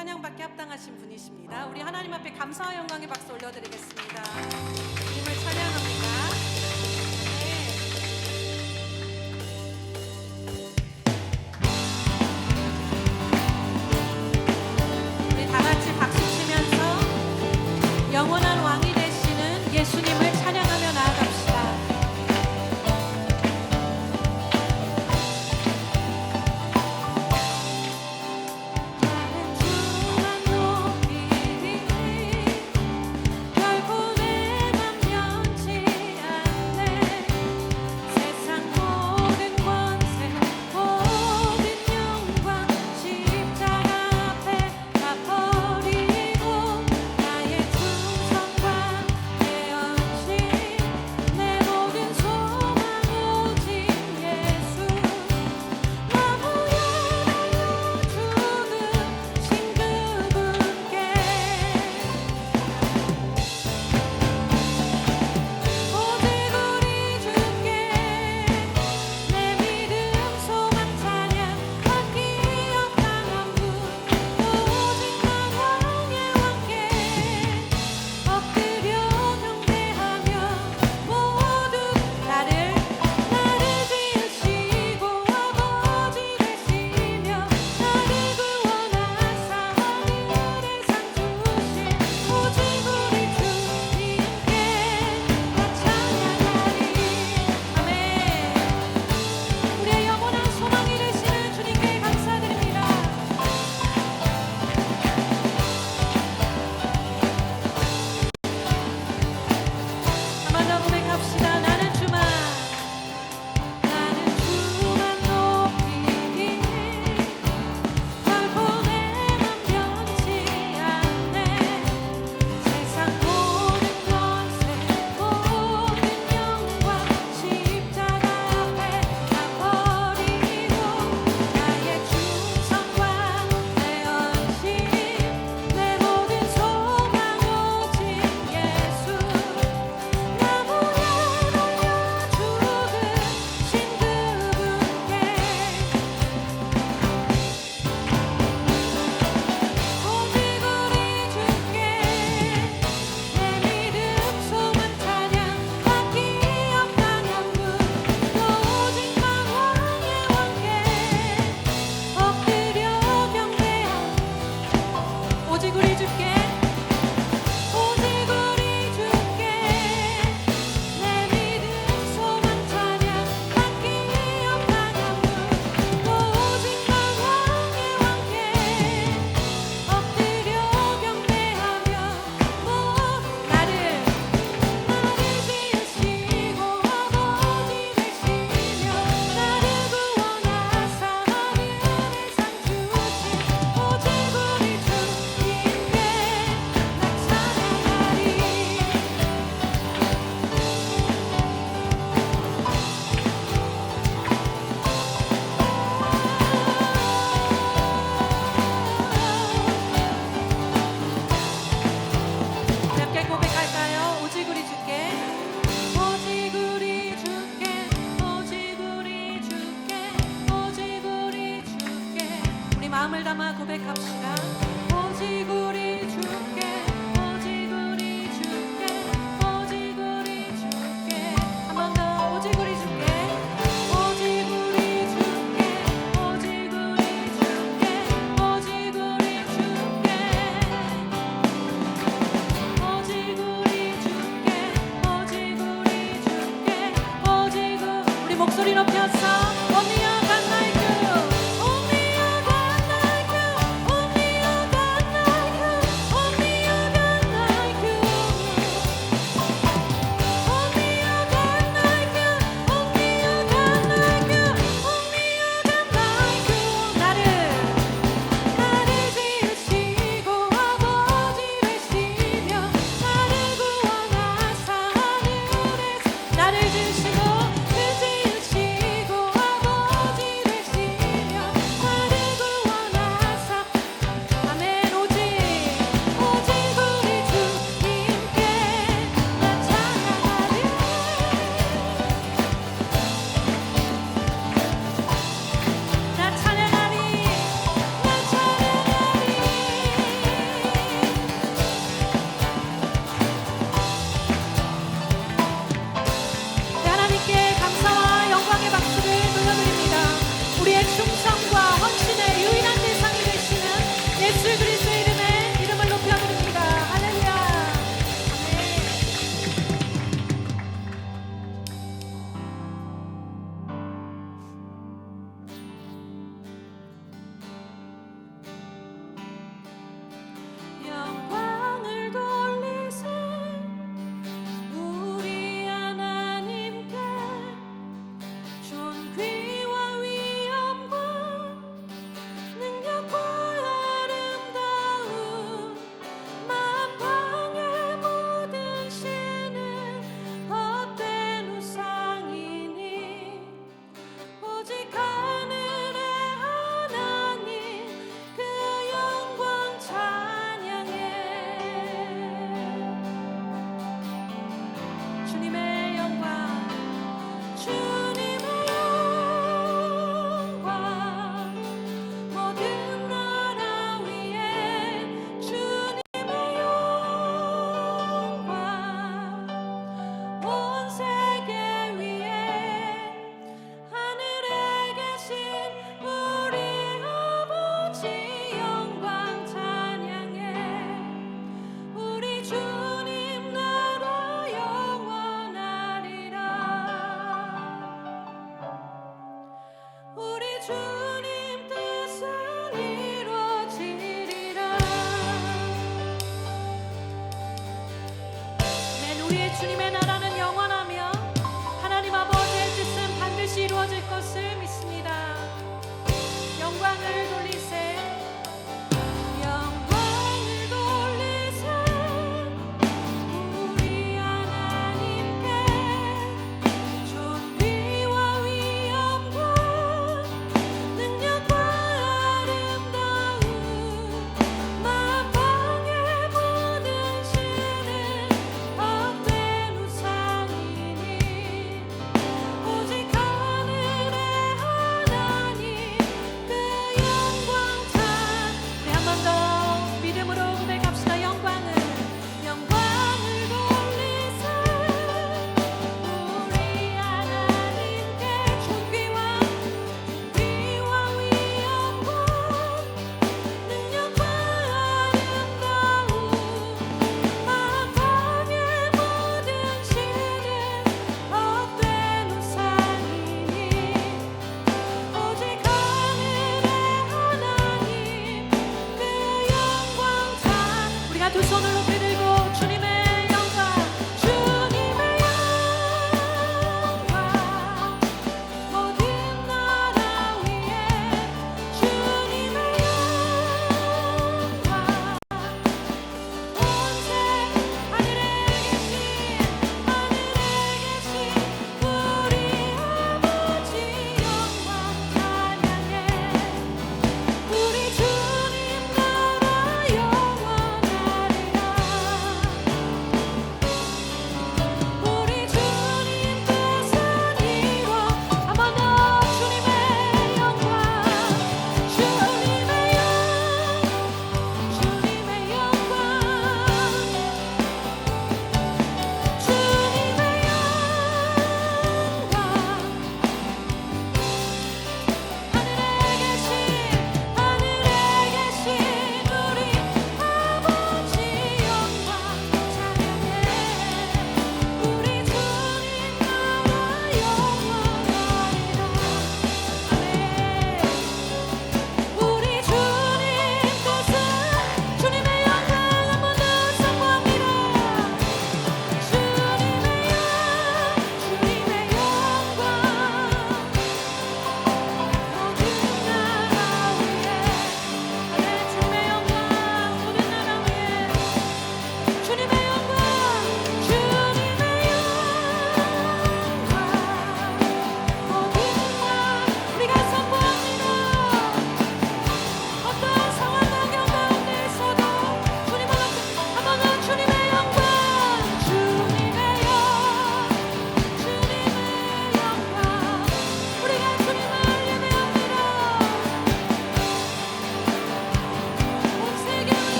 찬양받기 합당하신 분이십니다. 우리 하나님 앞에 감사와 영광의 박수 올려드리겠습니다. 주님을 찬양합니다. 우리 다 같이 박수 치면서 영원한 왕이 되시는 예수님을 찬양하며 나아갑시다. 마음을 담아 고백합시다. 오직 우리 주께, 오직 우리 주께, 오직 우리 주께. 한 번 더. 오직 우리 주께, 오직 우리 주께, 오직 우리 주께, 오직 우리 주께, 오직 우리 주께, 오직 우리 주께, 오직 우리 목소리 높여서 언니야 Only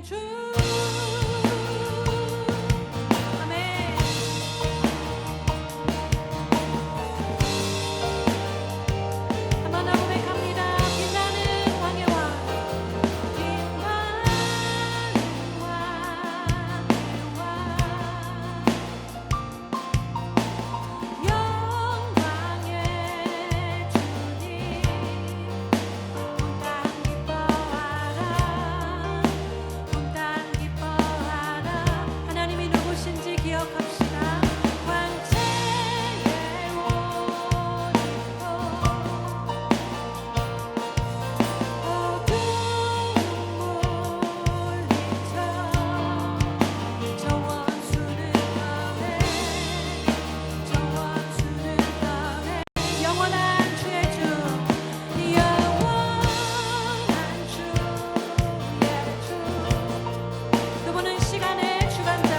주 아멘. 한번 더 고백합니다. 빛나는 왕의 왕 빛나는 왕의 왕 영광의 주님 온 땅 기뻐하라 온 땅 기뻐하라. 하나님이 누구신지 기억합시다. 광채의 옷 입고 어두운 물리쳐 저 원수는 떠내 저 원수는 떠내 영원한 주의 주 영원한 주의 주 그분은 시간의 주관자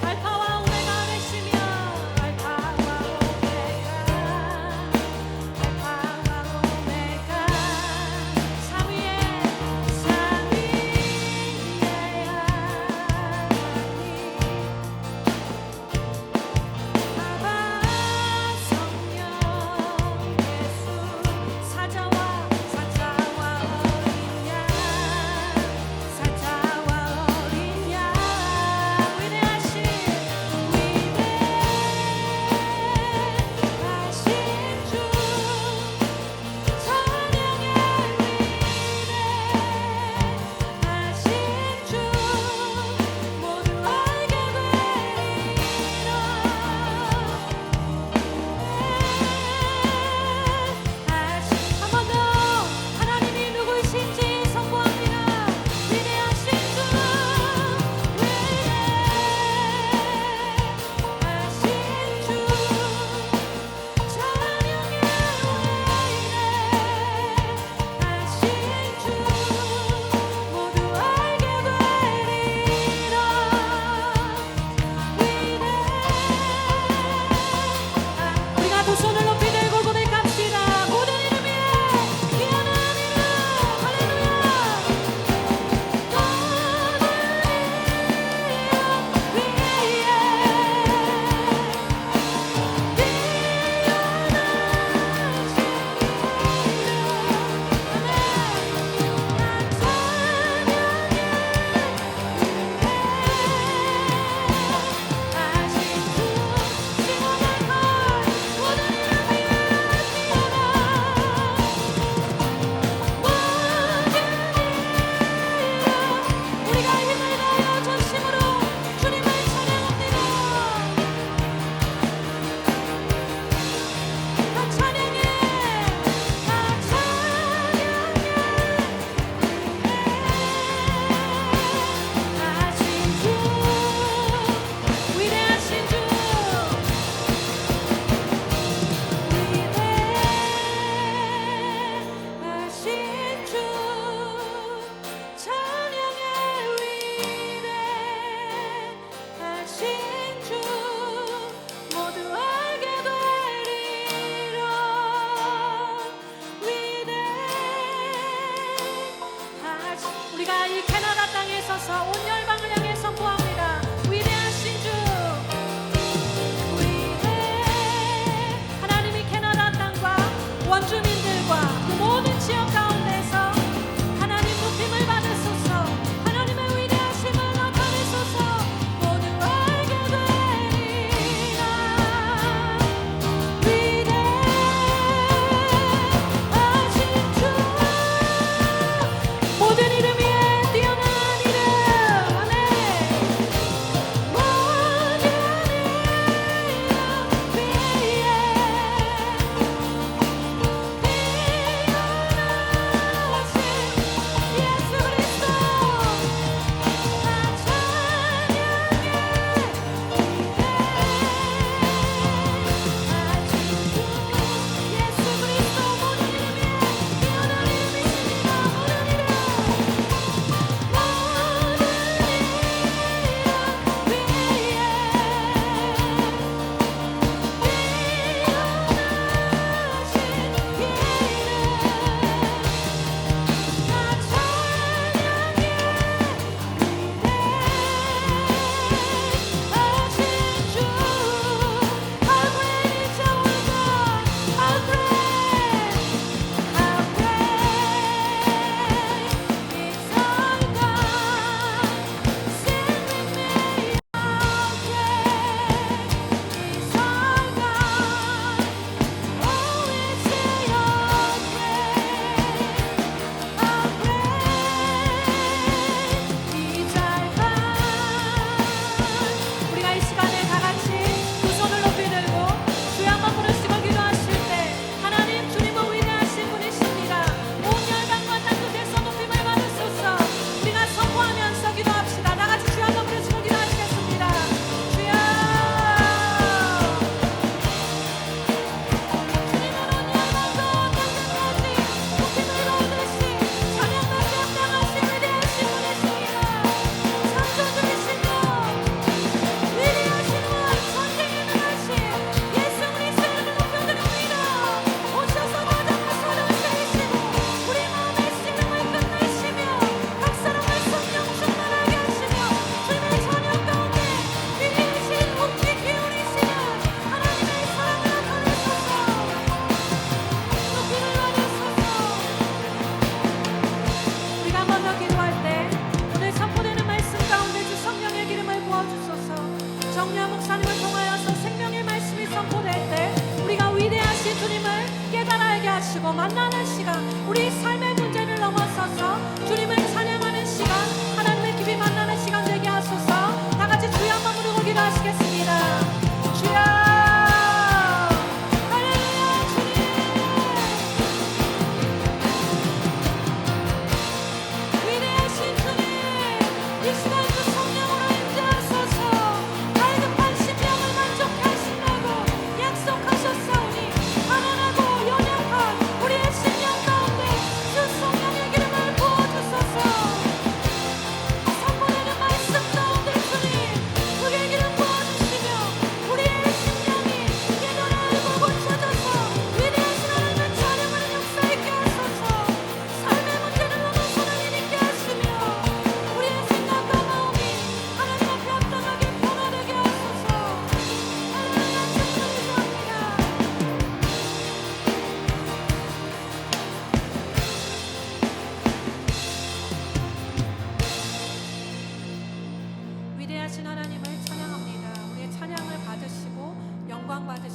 알파와 오메가 되시며 알파와 오메가 삼위의 하나님 아바 성령 예수 사자와 어린 양 사자와 어린 양 위대하신 주 찬양의 위대하신 주 모두 알게 되리라. 한 번 더 하나님이 누구이신지 선포합니다. 위대하신 주 위대하신 주 찬양의 위대하신 주 모두 알게 되리라. 우리가 두 손을 높이 들고 고백합시다. 모든 이름 위에 뛰어난 이름 할렐루야. 모든 이름 위에 우리가 힘을 다하여 전심으로 주님을 찬양합니다. 다 찬양해 다 찬양해 하신 주 위대하신 주 위대하신 주 찬양의 위대하신 주 모두 알게 되리라. 위대하신 우리가 이 캐나다 땅에 서서 온 열방을 향해 선포합니다. 위대하신 주 하나님이 캐나다 땅과 원주민들과 그 모든 지역 가운데서 하나님 높임을 받으소서. 하나님의 위대하심을 나타내소서. 모두 알게 되리라. 위대하신 주 모든 이름 위에 뛰어난 이름 아멘.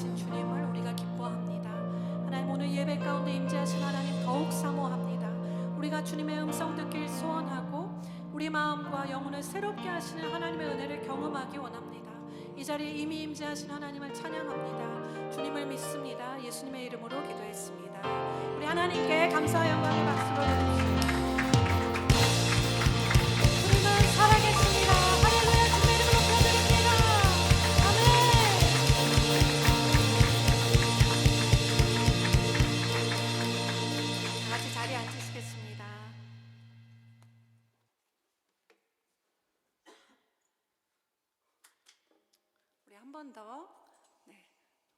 하신 주님을 우리가 기뻐합니다. 하나님, 오늘 예배 가운데 임재하신 하나님 더욱 사모합니다. 우리가 주님의 음성 듣길 소원하고 우리 마음과 영혼을 새롭게 하시는 하나님의 은혜를 경험하기 원합니다. 이 자리에 이미 임재하신 하나님을 찬양합니다. 주님을 믿습니다. 예수님의 이름으로 기도했습니다. 우리 하나님께 감사와 영광의 박수로 드립시다. 주님은 살아계십니다. 할렐루야. 주님의 이름을 높여드립니다. 아멘. 같이 자리에 앉으시겠습니다. 우리 한 번 더,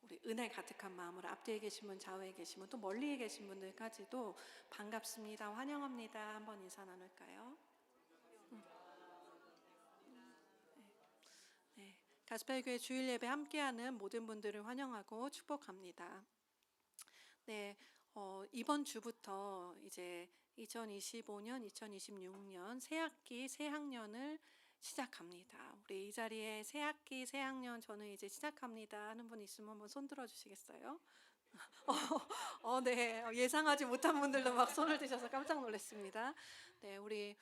우리 은혜 가득한 마음으로 앞뒤에 계신 분, 좌우에 계신 분, 또 멀리에 계신 분들까지도 반갑습니다, 환영합니다 한번 인사 나눌까요? 네, 가스펠교회 주일 예배 함께하는 모든 분들을 환영하고 축복합니다. 네, 이번 주부터 이제 2025년, 2026년 새학기, 새학년을 시작합니다. 우리 이 자리에 새학기, 새학년 저는 이제 시작합니다 하는 분 있으면 한번 손 들어 주시겠어요? 네, 예상하지 못한 분들도 막 손을 드셔서 깜짝 놀랐습니다. 네, 우리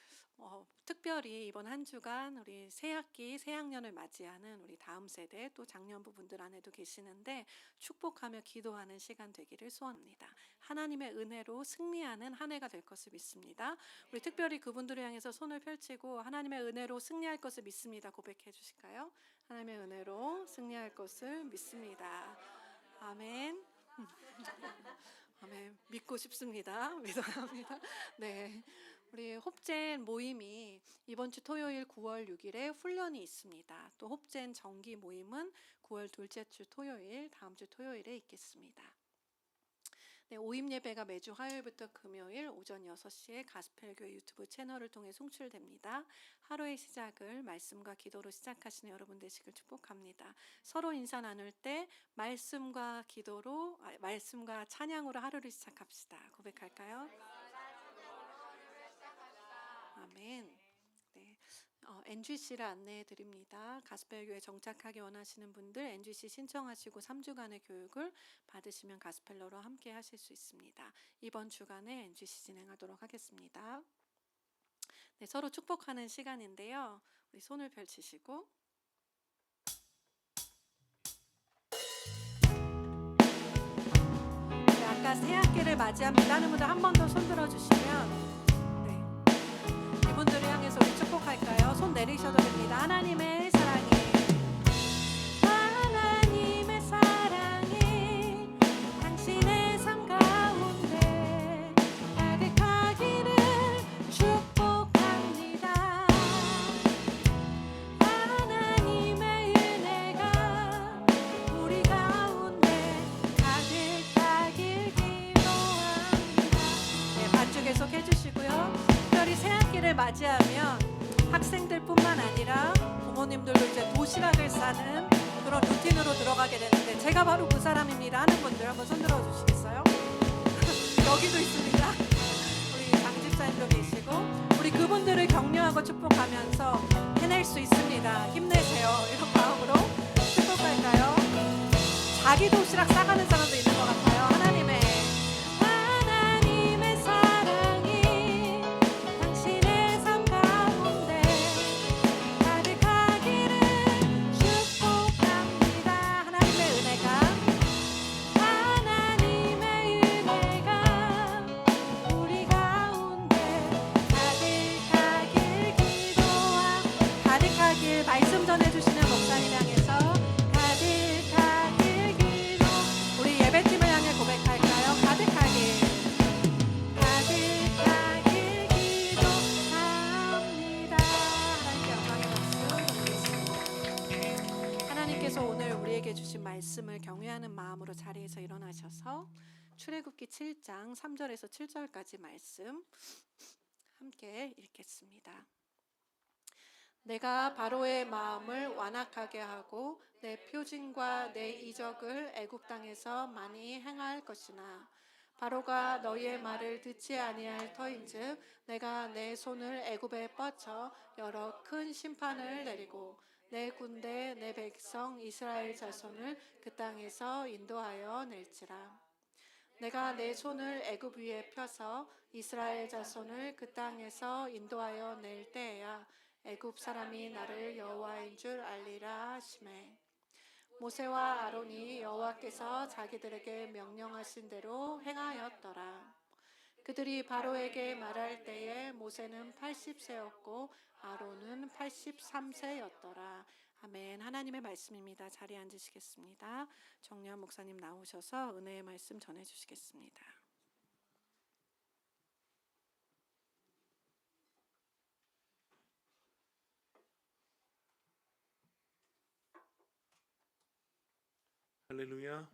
특별히 이번 한 주간 우리 새학기, 새학년을 맞이하는 우리 다음 세대 또 장년부 분들 안에도 계시는데 축복하며 기도하는 시간 되기를 소원합니다. 하나님의 은혜로 승리하는 한 해가 될 것을 믿습니다. 우리 특별히 그분들을 향해서 손을 펼치고 하나님의 은혜로 승리할 것을 믿습니다 고백해 주실까요? 하나님의 은혜로 승리할 것을 믿습니다. 아멘. 아멘. 믿고 싶습니다. 믿어합니다. 네, 우리 홉젠 모임이 이번 주 토요일 9월 6일에 훈련이 있습니다. 또 홉젠 정기 모임은 9월 둘째 주 토요일, 다음 주 토요일에 있겠습니다. 네, 오임 예배가 매주 화요일부터 금요일 오전 6시에 가스펠교회 유튜브 채널을 통해 송출됩니다. 하루의 시작을 말씀과 기도로 시작하시는 여러분 되시길 축복합니다. 서로 인사 나눌 때 말씀과 기도로, 말씀과 찬양으로 하루를 시작합시다. 고백할까요? 아멘. 네, NGC를 안내해 드립니다. 가스펠교회 정착하기 원하시는 분들 NGC 신청하시고 3주간의 교육을 받으시면 가스펠러로 함께 하실 수 있습니다. 이번 주간에 NGC 진행하도록 하겠습니다. 네, 서로 축복하는 시간인데요. 우리 손을 펼치시고 네, 아까 새학기를 맞이합니다 하는 분들 한 번 더 손 들어주시면 이분들을 향해서 우리 축복할까요? 손 내리셔도 됩니다. 하나님의 사랑이, 하나님의 사랑이 당신의 삶 가운데 가득하기를 축복합니다. 하나님의 은혜가 우리 가운데 가득하길 기도합니다. 네, 반주 계속 해주시고요. 특별히 새학기를 맞이하면 학생들뿐만 아니라 부모님들도 이제 도시락을 싸는 그런 루틴으로 들어가게 되는데 제가 바로 그 사람입니다 하는 분들 한번 손 들어 주시겠어요? 여기도 있습니다. 우리 장집사님도 계시고 우리 그분들을 격려하고 축복하면서 해낼 수 있습니다. 힘내세요. 이런 마음으로 축복할까요? 자기 도시락 싸가는 사람도 있는 것 같아요. 하나님의 말씀 전해주시는 목사님 향해서 가득하길 기도. 우리 예배팀을 향해 고백할까요? 가득하길 기도합니다. 하나님께 영광의 박수 드리겠습니다. 하나님께서 오늘 우리에게 주신 말씀을 경외하는 마음으로 자리에서 일어나셔서 출애굽기 7장 3절에서 7절까지 말씀 함께 읽겠습니다. 내가 바로의 마음을 완악하게 하고 내 표징과 내 이적을 애굽 땅에서 많이 행할 것이나 바로가 너희의 말을 듣지 아니할 터인즉 내가 내 손을 애굽에 뻗쳐 여러 큰 심판을 내리고 내 군대 내 백성 이스라엘 자손을 그 땅에서 인도하여 낼지라. 내가 내 손을 애굽 위에 펴서 이스라엘 자손을 그 땅에서 인도하여 낼 때에야 애굽 사람이 나를 여호와인 줄 알리라 하시매. 모세와 아론이 여호와께서 자기들에게 명령하신 대로 행하였더라. 그들이 바로에게 말할 때에 모세는 80세였고 아론은 83세였더라. 아멘. 하나님의 말씀입니다. 자리에 앉으시겠습니다. 정려한 목사님 나오셔서 은혜의 말씀 전해주시겠습니다. 할렐루야.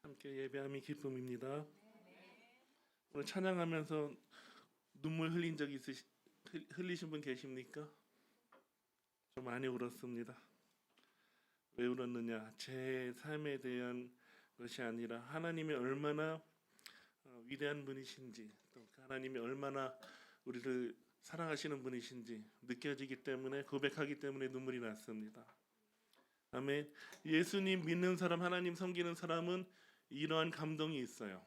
함께 예배함이 기쁨입니다. 오늘 찬양하면서 눈물 흘린 적 흘리신 분 계십니까? 저 많이 울었습니다. 왜 울었느냐? 제 삶에 대한 것이 아니라 하나님이 얼마나 위대한 분이신지, 또 하나님이 얼마나 우리를 사랑하시는 분이신지 느껴지기 때문에, 고백하기 때문에 눈물이 났습니다. 아멘. 예수님 믿는 사람, 하나님 섬기는 사람은 이러한 감동이 있어요.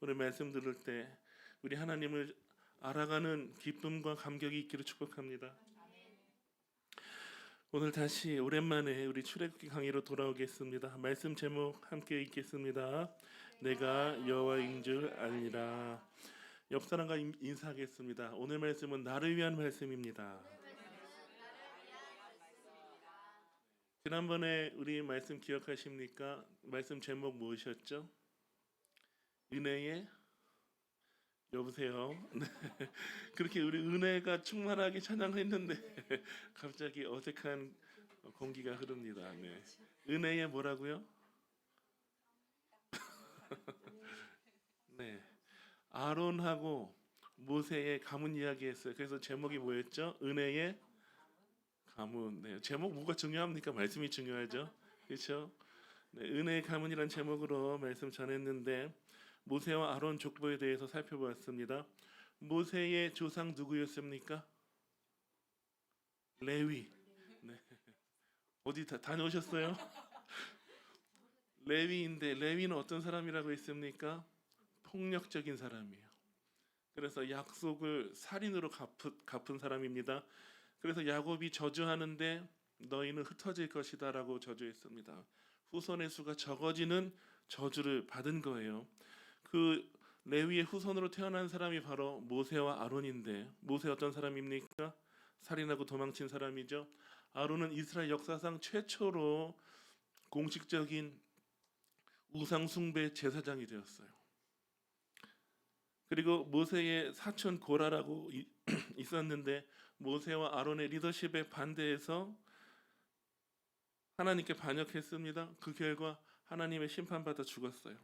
오늘 말씀 들을 때 우리 하나님을 알아가는 기쁨과 감격이 있기를 축복합니다. 오늘 다시 오랜만에 우리 출애굽기 강의로 돌아오겠습니다. 말씀 제목 함께 읽겠습니다. 내가 여호와인 줄 알리라. 옆 사람과 인사하겠습니다. 오늘 말씀은 나를 위한 말씀입니다. 지난번에 우리 말씀 기억하십니까? 말씀 제목 무엇이었죠? 은혜의 여보세요. 네. 그렇게 우리 은혜가 충만하게 찬양했는데 갑자기 어색한 공기가 흐릅니다. 네. 은혜의 뭐라고요? 네. 아론하고 모세의 가문 이야기했어요. 그래서 제목이 뭐였죠? 은혜의 가문. 네. 제목 뭐가 중요합니까? 말씀이 중요하죠. 그렇죠? 네. 은혜의 가문이란 제목으로 말씀 전했는데 모세와 아론 족보에 대해서 살펴보았습니다. 모세의 조상 누구였습니까? 레위. 네. 어디 다녀오셨어요? 레위인데 레위는 어떤 사람이라고 했습니까? 폭력적인 사람이에요. 그래서 약속을 살인으로 갚은 사람입니다. 그래서 야곱이 저주하는데 너희는 흩어질 것이다라고 저주했습니다. 후손의 수가 적어지는 저주를 받은 거예요. 그 레위의 후손으로 태어난 사람이 바로 모세와 아론인데, 모세 어떤 사람입니까? 살인하고 도망친 사람이죠. 아론은 이스라엘 역사상 최초로 공식적인 우상 숭배 제사장이 되었어요. 그리고 모세의 사촌 고라라고 있었는데 모세와 아론의 리더십에 반대해서 하나님께 반역했습니다. 그 결과 하나님의 심판받아 죽었어요.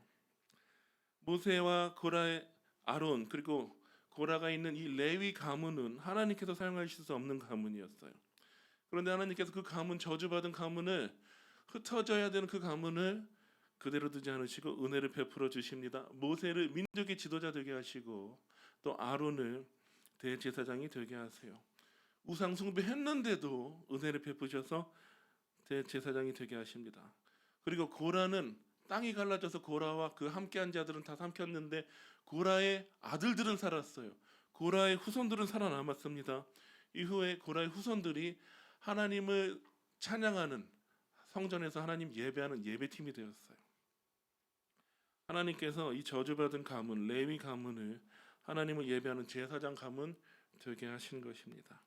모세와 고라의 아론 그리고 고라가 있는 이 레위 가문은 하나님께서 사용하실 수 없는 가문이었어요. 그런데 하나님께서 그 가문, 저주받은 가문을, 흩어져야 되는 그 가문을 그대로 두지 않으시고 은혜를 베풀어 주십니다. 모세를 민족의 지도자 되게 하시고 또 아론을 대제사장이 되게 하세요. 우상 숭배했는데도 은혜를 베푸셔서 대제사장이 되게 하십니다. 그리고 고라는 땅이 갈라져서 고라와 그 함께한 자들은 다 삼켰는데 고라의 아들들은 살았어요. 고라의 후손들은 살아남았습니다. 이후에 고라의 후손들이 하나님을 찬양하는, 성전에서 하나님 예배하는 예배팀이 되었어요. 하나님께서 이 저주받은 가문, 레위 가문을 하나님을 예배하는 제사장 가문 되게 하신 것입니다.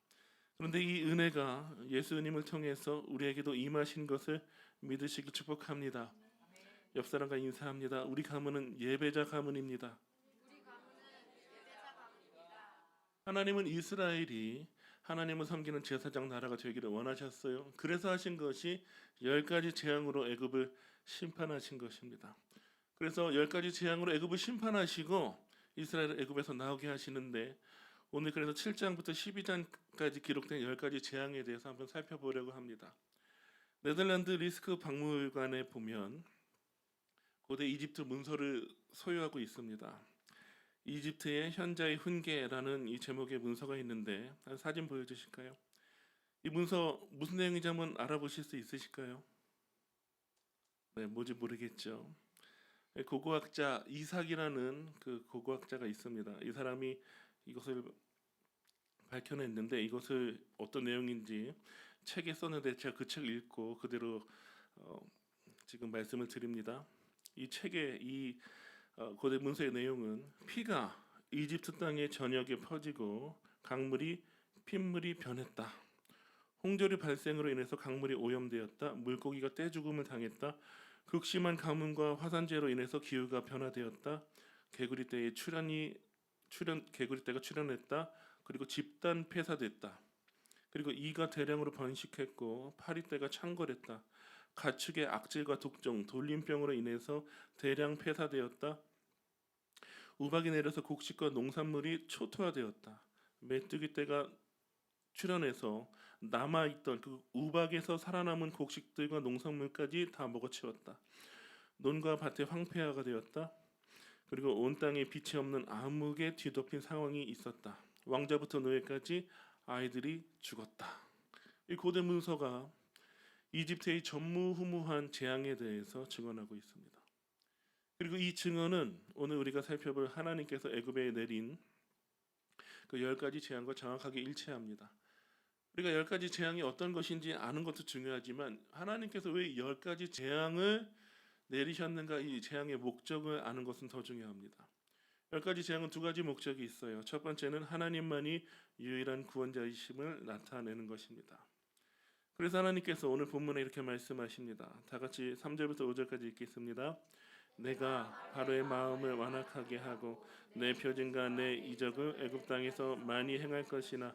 그런데 이 은혜가 예수님을 통해서 우리에게도 임하신 것을 믿으시기 축복합니다. 옆 사람과 인사합니다. 우리 가문은 예배자 가문입니다. 하나님은 이스라엘이 하나님을 섬기는 제사장 나라가 되기를 원하셨어요. 그래서 하신 것이 10가지 재앙으로 애굽을 심판하신 것입니다. 그래서 10가지 재앙으로 애굽을 심판하시고 이스라엘을 애굽에서 나오게 하시는데 오늘 그래서 7장부터 12장까지 기록된 10가지 재앙에 대해서 한번 살펴보려고 합니다. 네덜란드 리스크 박물관에 보면 고대 이집트 문서를 소유하고 있습니다. 이집트의 현자의 훈계라는 이 제목의 문서가 있는데 사진 보여주실까요? 이 문서 무슨 내용인지 한번 알아보실 수 있으실까요? 네, 뭔지 모르겠죠. 고고학자 이삭이라는 그 고고학자가 있습니다. 이 사람이 이것을 밝혀냈는데 이것을 어떤 내용인지 책에 썼는데 제가 그 책을 읽고 그대로 어, 지금 말씀을 드립니다. 이 책의 이 고대 문서의 내용은 피가 이집트 땅의 전역에 퍼지고 강물이 핏물이 변했다. 홍조리 발생으로 인해서 강물이 오염되었다. 물고기가 떼죽음을 당했다. 극심한 가뭄과 화산재로 인해서 기후가 변화되었다. 개구리떼가 출현했다. 그리고 집단 폐사됐다. 그리고 이가 대량으로 번식했고 파리떼가 창궐했다. 가축의 악질과 독종, 돌림병으로 인해서 대량 폐사되었다. 우박이 내려서 곡식과 농산물이 초토화되었다. 메뚜기 떼가 출현해서 남아있던 그 우박에서 살아남은 곡식들과 농산물까지 다 먹어치웠다. 논과 밭의 황폐화가 되었다. 그리고 온 땅에 빛이 없는 암흑에 뒤덮인 상황이 있었다. 왕자부터 노예까지 아이들이 죽었다. 이 고대 문서가 이집트의 전무후무한 재앙에 대해서 증언하고 있습니다. 그리고 이 증언은 오늘 우리가 살펴볼 하나님께서 애굽에 내린 그 10가지 재앙과 정확하게 일치합니다. 우리가 10가지 재앙이 어떤 것인지 아는 것도 중요하지만 하나님께서 왜 10가지 재앙을 내리셨는가, 이 재앙의 목적을 아는 것은 더 중요합니다. 10가지 재앙은 두 가지 목적이 있어요. 첫 번째는 하나님만이 유일한 구원자이심을 나타내는 것입니다. 그래서 하나님께서 오늘 본문에 이렇게 말씀하십니다. 다 같이 3절부터 5절까지 읽겠습니다. 내가 바로의 마음을 완악하게 하고 내 표징과 내 이적을 애굽 땅에서 많이 행할 것이나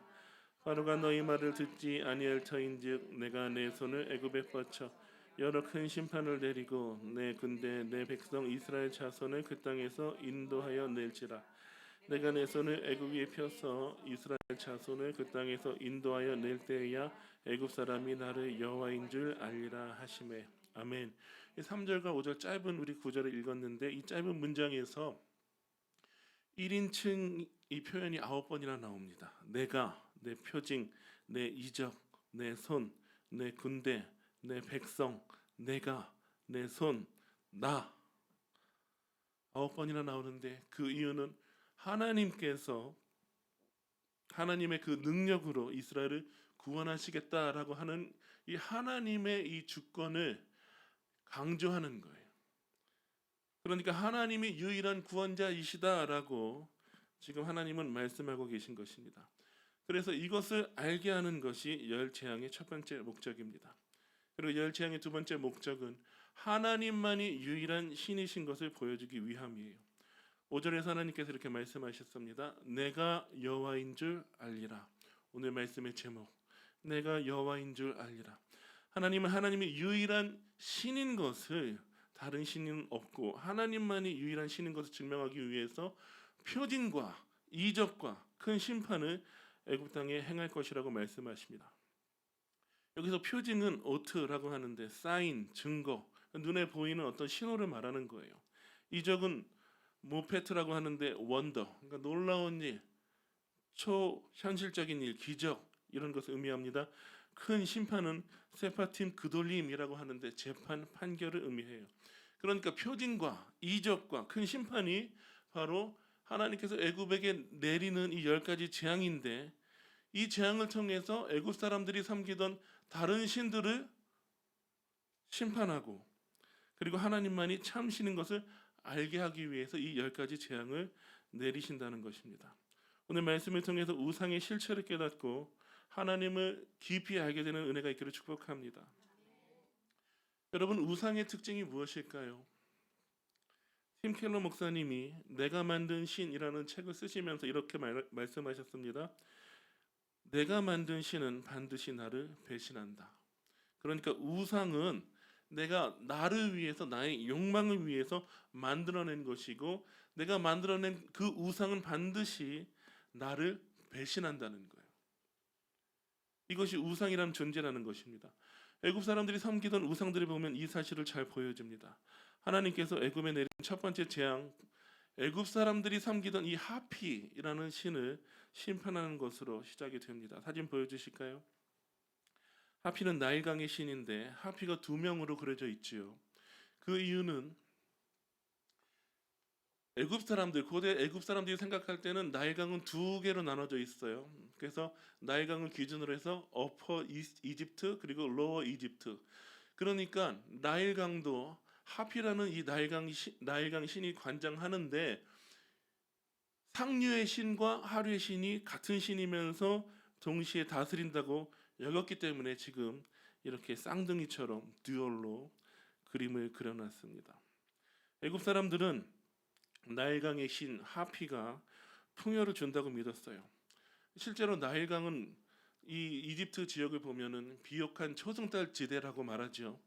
바로가 너희 말을 듣지 아니할 터인즉 내가 내 손을 애굽에 뻗쳐 여러 큰 심판을 내리고 내 군대 내 백성 이스라엘 자손을 그 땅에서 인도하여 낼지라. 내가 내 손을 애굽 위에 펴서 이스라엘 자손을 그 땅에서 인도하여 낼 때에야 애굽 사람이 나를 여호와인 줄 알리라 하시매. 아멘. 3절과 5절 짧은 우리 구절을 읽었는데 이 짧은 문장에서 1인칭 이 표현이 9번이나 나옵니다. 내가, 내 표징, 내 이적, 내 손, 내 군대, 내 백성, 내가, 내 손, 나 9번이나 나오는데 그 이유는 하나님께서 하나님의 그 능력으로 이스라엘을 구원하시겠다라고 하는 이 하나님의 이 주권을 강조하는 거예요. 그러니까 하나님이 유일한 구원자이시다라고 지금 하나님은 말씀하고 계신 것입니다. 그래서 이것을 알게 하는 것이 열 재앙의 첫 번째 목적입니다. 그리고 열 재앙의 두 번째 목적은 하나님만이 유일한 신이신 것을 보여주기 위함이에요. 5절에서 하나님께서 이렇게 말씀하셨습니다. 내가 여호와인 줄 알리라. 오늘 말씀의 제목, 내가 여호와인 줄 알리라. 하나님은 하나님이 유일한 신인 것을 다른 신은 없고 하나님만이 유일한 신인 것을 증명하기 위해서 표징과 이적과 큰 심판을 애굽 땅에 행할 것이라고 말씀하십니다. 여기서 표징은 오트라고 하는데 사인, 증거, 눈에 보이는 어떤 신호를 말하는 거예요. 이적은 모페트라고 하는데 원더, 그러니까 놀라운 일, 초현실적인 일, 기적 이런 것을 의미합니다. 큰 심판은 세파팀 그돌림이라고 하는데 재판, 판결을 의미해요. 그러니까 표징과 이적과 큰 심판이 바로 하나님께서 애굽에게 내리는 이 10가지 재앙인데 이 재앙을 통해서 애굽 사람들이 섬기던 다른 신들을 심판하고 그리고 하나님만이 참신인 것을 알게 하기 위해서 이 10가지 재앙을 내리신다는 것입니다. 오늘 말씀을 통해서 우상의 실체를 깨닫고 하나님을 깊이 알게 되는 은혜가 있기를 축복합니다. 여러분, 우상의 특징이 무엇일까요? 팀 켈러 목사님이 내가 만든 신이라는 책을 쓰시면서 이렇게 말씀하셨습니다. 내가 만든 신은 반드시 나를 배신한다. 그러니까 우상은 내가 나를 위해서 나의 욕망을 위해서 만들어낸 것이고 내가 만들어낸 그 우상은 반드시 나를 배신한다는 거예요. 이것이 우상이라는 존재라는 것입니다. 애굽 사람들이 섬기던 우상들을 보면 이 사실을 잘 보여줍니다. 하나님께서 애굽에 내린 첫 번째 재앙, 애굽 사람들이 섬기던 이 하피라는 신을 심판하는 것으로 시작이 됩니다. 사진 보여주실까요? 하피는 나일강의 신인데 하피가 두 명으로 그려져 있지요. 그 이유는 애굽 사람들, 고대 애굽 사람들이 생각할 때는 나일강은 두 개로 나눠져 있어요. 그래서 나일강을 기준으로 해서 어퍼 이집트 그리고 로어 이집트. 그러니까 나일강도 하피라는 이 나일강 신이 관장하는데 상류의 신과 하류의 신이 같은 신이면서 동시에 다스린다고 여겼기 때문에 지금 이렇게 쌍둥이처럼 듀얼로 그림을 그려놨습니다. 애굽 사람들은 나일강의 신 하피가 풍요를 준다고 믿었어요. 실제로 나일강은 이 이집트 지역을 보면은 비옥한 초승달 지대라고 말하죠.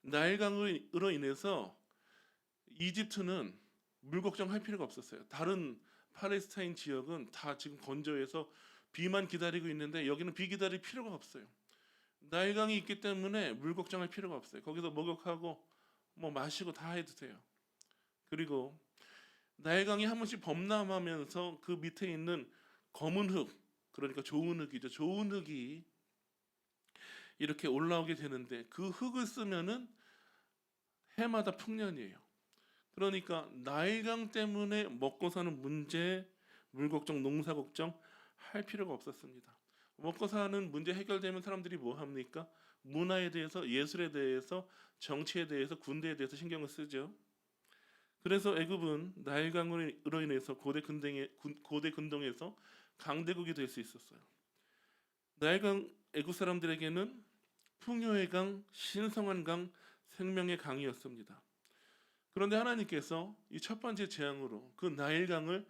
나일강으로 인해서 이집트는 물 걱정할 필요가 없었어요. 다른 팔레스타인 지역은 다 지금 건조해서 비만 기다리고 있는데 여기는 비 기다릴 필요가 없어요. 나일강이 있기 때문에 물 걱정할 필요가 없어요. 거기서 목욕하고 뭐 마시고 다 해도 돼요. 그리고 나일강이 한 번씩 범람하면서 그 밑에 있는 검은 흙, 그러니까 좋은 흙이죠. 좋은 흙이 이렇게 올라오게 되는데 그 흙을 쓰면은 해마다 풍년이에요. 그러니까 나일강 때문에 먹고 사는 문제, 물 걱정, 농사 걱정 할 필요가 없었습니다. 먹고 사는 문제 해결되면 사람들이 뭐 합니까? 문화에 대해서, 예술에 대해서, 정치에 대해서, 군대에 대해서 신경을 쓰죠. 그래서 애굽은 나일강으로 인해서 고대 근동에서 강대국이 될 수 있었어요. 나일강 애굽 사람들에게는 풍요의 강, 신성한 강, 생명의 강이었습니다. 그런데 하나님께서 이 첫 번째 재앙으로 그 나일강을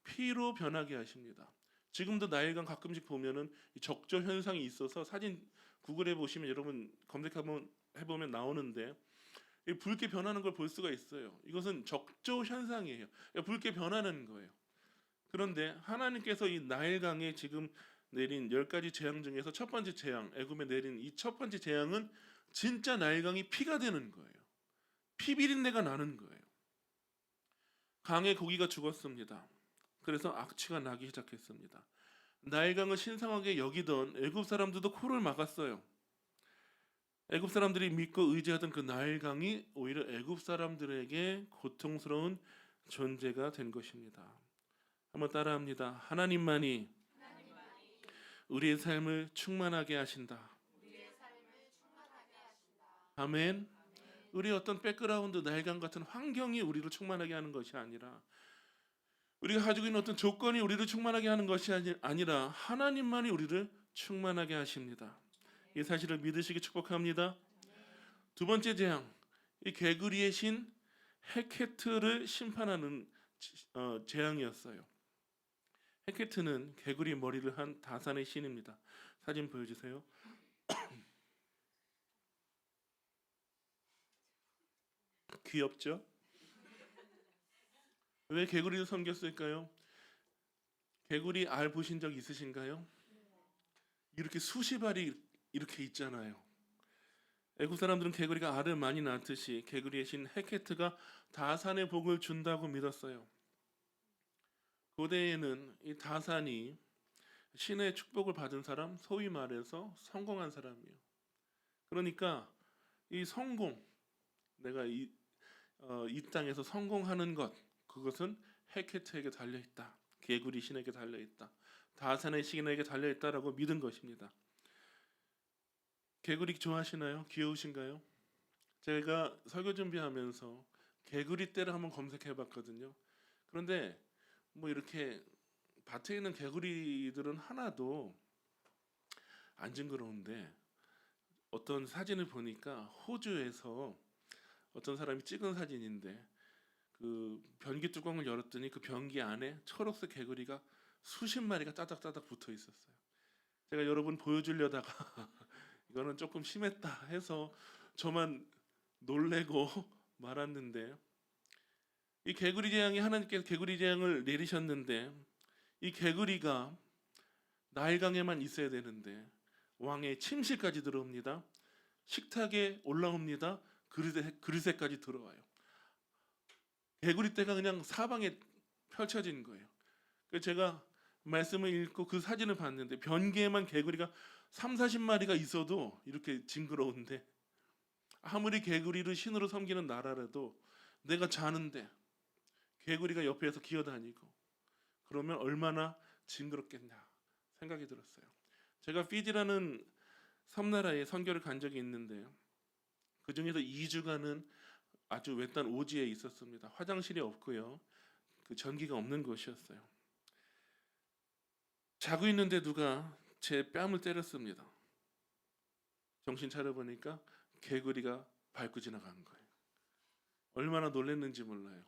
피로 변하게 하십니다. 지금도 나일강 가끔씩 보면은 적조 현상이 있어서 사진 구글에 보시면 여러분 검색하면 해보면 나오는데 붉게 변하는 걸 볼 수가 있어요. 이것은 적조 현상이에요. 붉게 변하는 거예요. 그런데 하나님께서 이 나일강에 지금 내린 10가지 재앙 중에서 첫 번째 재앙, 애굽에 내린 이 첫 번째 재앙은 진짜 나일강이 피가 되는 거예요. 피 비린내가 나는 거예요. 강의 고기가 죽었습니다. 그래서 악취가 나기 시작했습니다. 나일강을 신성하게 여기던 애굽 사람들도 코를 막았어요. 애굽 사람들이 믿고 의지하던 그 나일강이 오히려 애굽 사람들에게 고통스러운 존재가 된 것입니다. 한번 따라합니다. 하나님만이 우리의 삶을 충만하게 하신다. 아멘. 우리의 어떤 백그라운드, 나일강 같은 환경이 우리를 충만하게 하는 것이 아니라 우리가 가지고 있는 어떤 조건이 우리를 충만하게 하는 것이 아니라 하나님만이 우리를 충만하게 하십니다. 이 사실을 믿으시기 축복합니다. 두 번째 재앙, 이 개구리의 신 헤케트를 심판하는 재앙이었어요. 헤케트는 개구리 머리를 한 다산의 신입니다. 사진 보여주세요. 귀엽죠? 왜 개구리를 섬겼을까요? 개구리 알 보신 적 있으신가요? 이렇게 수십 알이 이렇게 있잖아요. 애굽 사람들은 개구리가 알을 많이 낳듯이 개구리의 신 헤케트가 다산의 복을 준다고 믿었어요. 고대에는 이 다산이 신의 축복을 받은 사람, 소위 말해서 성공한 사람이에요. 그러니까 이 성공, 내가 이 땅에서 성공하는 것, 그것은 헤케트에게 달려있다. 개구리 신에게 달려있다. 다산의 신에게 달려있다라고 믿은 것입니다. 개구리 좋아하시나요? 귀여우신가요? 제가 설교 준비하면서 개구리 떼를 한번 검색해봤거든요. 그런데 뭐 이렇게 밭에 있는 개구리들은 하나도 안 징그러운데 어떤 사진을 보니까 호주에서 어떤 사람이 찍은 사진인데 그 변기 뚜껑을 열었더니 그 변기 안에 초록색 개구리가 수십 마리가 따닥따닥 붙어 있었어요. 제가 여러분 보여주려다가 이거는 조금 심했다 해서 저만 놀래고 말았는데 이 개구리 재앙이 하나님께서 개구리 재앙을 내리셨는데 이 개구리가 나일강에만 있어야 되는데 왕의 침실까지 들어옵니다. 식탁에 올라옵니다. 그릇에까지 들어와요. 개구리 떼가 그냥 사방에 펼쳐진 거예요. 그래서 제가 말씀을 읽고 그 사진을 봤는데 변기에만 개구리가 3, 40마리가 있어도 이렇게 징그러운데 아무리 개구리를 신으로 섬기는 나라라도 내가 자는데 개구리가 옆에서 기어다니고 그러면 얼마나 징그럽겠냐 생각이 들었어요. 제가 피지라는 섬나라에 선교를 간 적이 있는데요. 그 중에서 2주간은 아주 외딴 오지에 있었습니다. 화장실이 없고요. 그 전기가 없는 곳이었어요. 자고 있는데 누가 제 뺨을 때렸습니다. 정신 차려보니까 개구리가 밟고 지나간 거예요. 얼마나 놀랐는지 몰라요.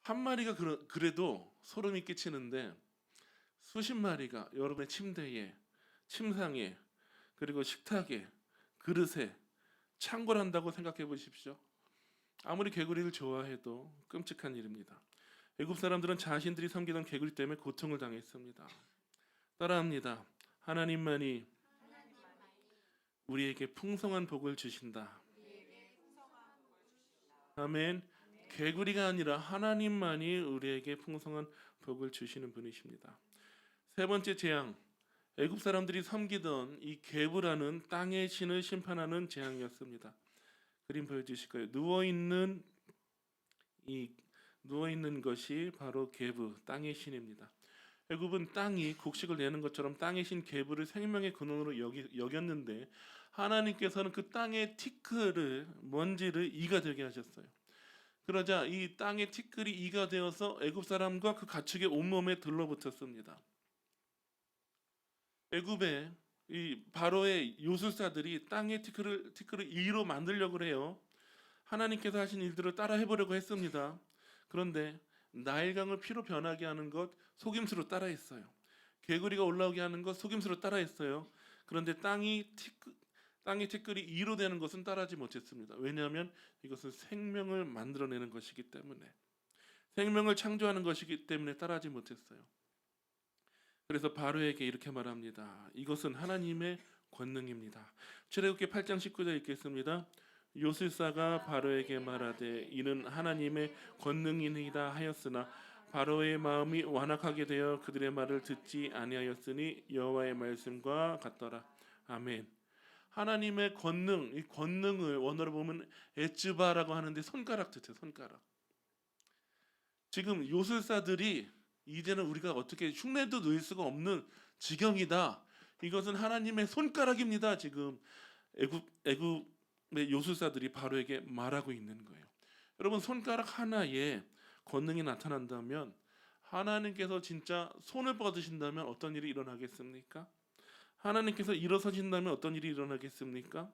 한 마리가 그래도 소름이 끼치는데 수십 마리가 여러분의 침대에, 침상에, 그리고 식탁에, 그릇에 창궐한다고 생각해 보십시오. 아무리 개구리를 좋아해도 끔찍한 일입니다. 애굽 사람들은 자신들이 섬기던 개구리 때문에 고통을 당했습니다. 따라합니다. 하나님만이 우리에게 풍성한 복을 주신다. 아멘. 개구리가 아니라 하나님만이 우리에게 풍성한 복을 주시는 분이십니다. 세 번째 재앙, 애굽 사람들이 섬기던 이 게브라는 땅의 신을 심판하는 재앙이었습니다. 그림 보여주실까요? 누워 있는 것이 바로 게브, 땅의 신입니다. 애굽은 땅이 곡식을 내는 것처럼 땅의 신 게브를 생명의 근원으로 여겼는데 하나님께서는 그 땅의 티끌을, 먼지를 이가 되게 하셨어요. 그러자 이 땅의 티끌이 이가 되어서 애굽 사람과 그 가축의 온몸에 들러붙었습니다. 애굽의 이 바로의 요술사들이 땅의 티끌을 이로 만들려고 해요. 하나님께서 하신 일들을 따라 해보려고 했습니다. 그런데 나일강을 피로 변하게 하는 것 속임수로 따라했어요. 개구리가 올라오게 하는 것 속임수로 따라했어요. 그런데 땅의 티끌이 이로 되는 것은 따라하지 못했습니다. 왜냐하면 이것은 생명을 만들어내는 것이기 때문에, 생명을 창조하는 것이기 때문에 따라하지 못했어요. 그래서 바로에게 이렇게 말합니다. 이것은 하나님의 권능입니다. 출애굽기 8장 19절 읽겠습니다. 요술사가 바로에게 말하되 이는 하나님의 권능이니이다 하였으나 바로의 마음이 완악하게 되어 그들의 말을 듣지 아니하였으니 여호와의 말씀과 같더라. 아멘. 하나님의 권능, 이 권능을 원어로 보면 에츠바라고 하는데 손가락 뜻이에요. 손가락. 지금 요술사들이 이제는 우리가 어떻게 흉내도 낼 수가 없는 지경이다. 이것은 하나님의 손가락입니다. 지금 애굽의 요술사들이 바로에게 말하고 있는 거예요. 여러분, 손가락 하나에 권능이 나타난다면, 하나님께서 진짜 손을 뻗으신다면 어떤 일이 일어나겠습니까? 하나님께서 일어서신다면 어떤 일이 일어나겠습니까?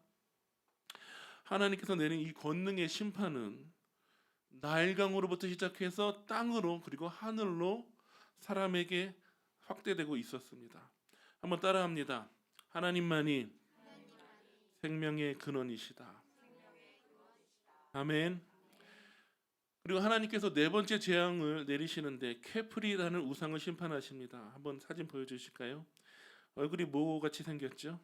하나님께서 내린 이 권능의 심판은 나일강으로부터 시작해서 땅으로 그리고 하늘로 사람에게 확대되고 있었습니다. 한번 따라합니다. 하나님만이 생명의 근원이시다. 아멘. 그리고 하나님께서 네 번째 재앙을 내리시는데 케프리라는 우상을 심판하십니다. 한번 사진 보여주실까요? 얼굴이 모같이 생겼죠?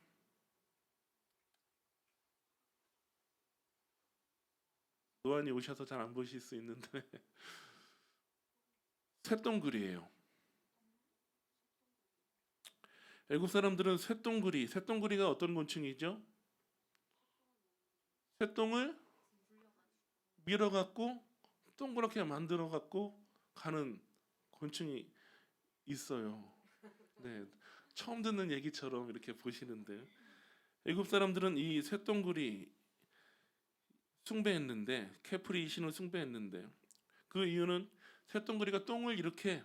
노안이 오셔서 잘 안 보실 수 있는데 쇳덩굴이에요. 애굽 사람들은 쇳덩굴이가 어떤 곤충이죠? 쇳덩을 밀어갖고 동그랗게 만들어갖고 가는 곤충이 있어요. 네, 처음 듣는 얘기처럼 이렇게 보시는데 애굽 사람들은 이 쇳덩굴이 숭배했는데, 케프리 신을 숭배했는데, 그 이유는 쇳덩굴이가 똥을 이렇게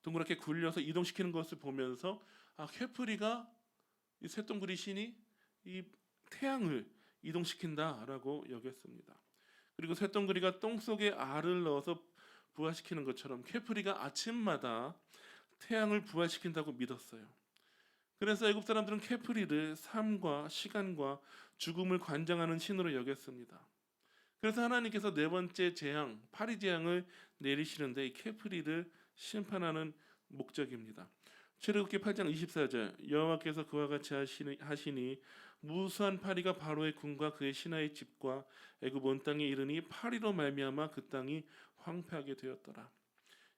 동그랗게 굴려서 이동시키는 것을 보면서 케프리가, 이 쇳덩굴이 신이 이 태양을 이동시킨다라고 여겼습니다. 그리고 쇳덩굴이가 똥 속에 알을 넣어서 부화시키는 것처럼 케프리가 아침마다 태양을 부화시킨다고 믿었어요. 그래서 애굽 사람들은 케프리를 삶과 시간과 죽음을 관장하는 신으로 여겼습니다. 그래서 하나님께서 네 번째 재앙, 파리 재앙을 내리시는데 이 케프리를 심판하는 목적입니다. 출애굽기 8장 24절, 여호와께서 그와 같이 하시니 무수한 파리가 바로의 궁과 그의 신하의 집과 애굽 온 땅에 이르니 파리로 말미암아 그 땅이 황폐하게 되었더라.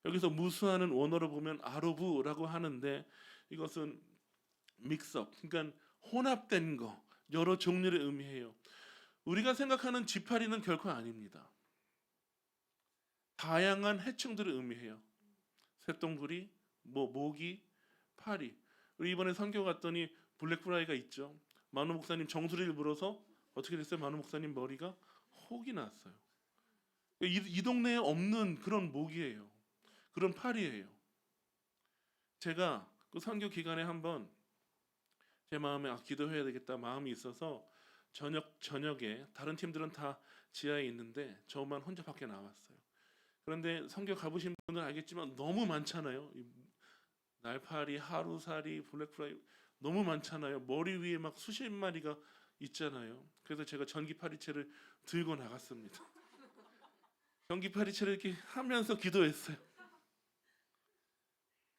여기서 무수하는 원어로 보면 아로브라고 하는데 이것은 믹스업, 그러니까 혼합된 거, 여러 종류를 의미해요. 우리가 생각하는 지파리는 결코 아닙니다. 다양한 해충들을 의미해요. 새똥구리, 모기, 파리. 우리 이번에 선교 갔더니 블랙프라이가 있죠. 만우 목사님 정수리를 물어서 어떻게 됐어요? 만우 목사님 머리가 혹이 났어요. 이 동네에 없는 그런 모기예요. 그런 파리예요. 제가 그 선교 기간에 한번 제 마음에 기도해야 되겠다 마음이 있어서 저녁에 다른 팀들은 다 지하에 있는데 저만 혼자 밖에 나왔어요. 그런데 선교 가보신 분들은 알겠지만 너무 많잖아요. 날파리, 하루살이, 블랙프라이 너무 많잖아요. 머리 위에 막 수십 마리가 있잖아요. 그래서 제가 전기파리채를 들고 나갔습니다. 전기파리채를 이렇게 하면서 기도했어요.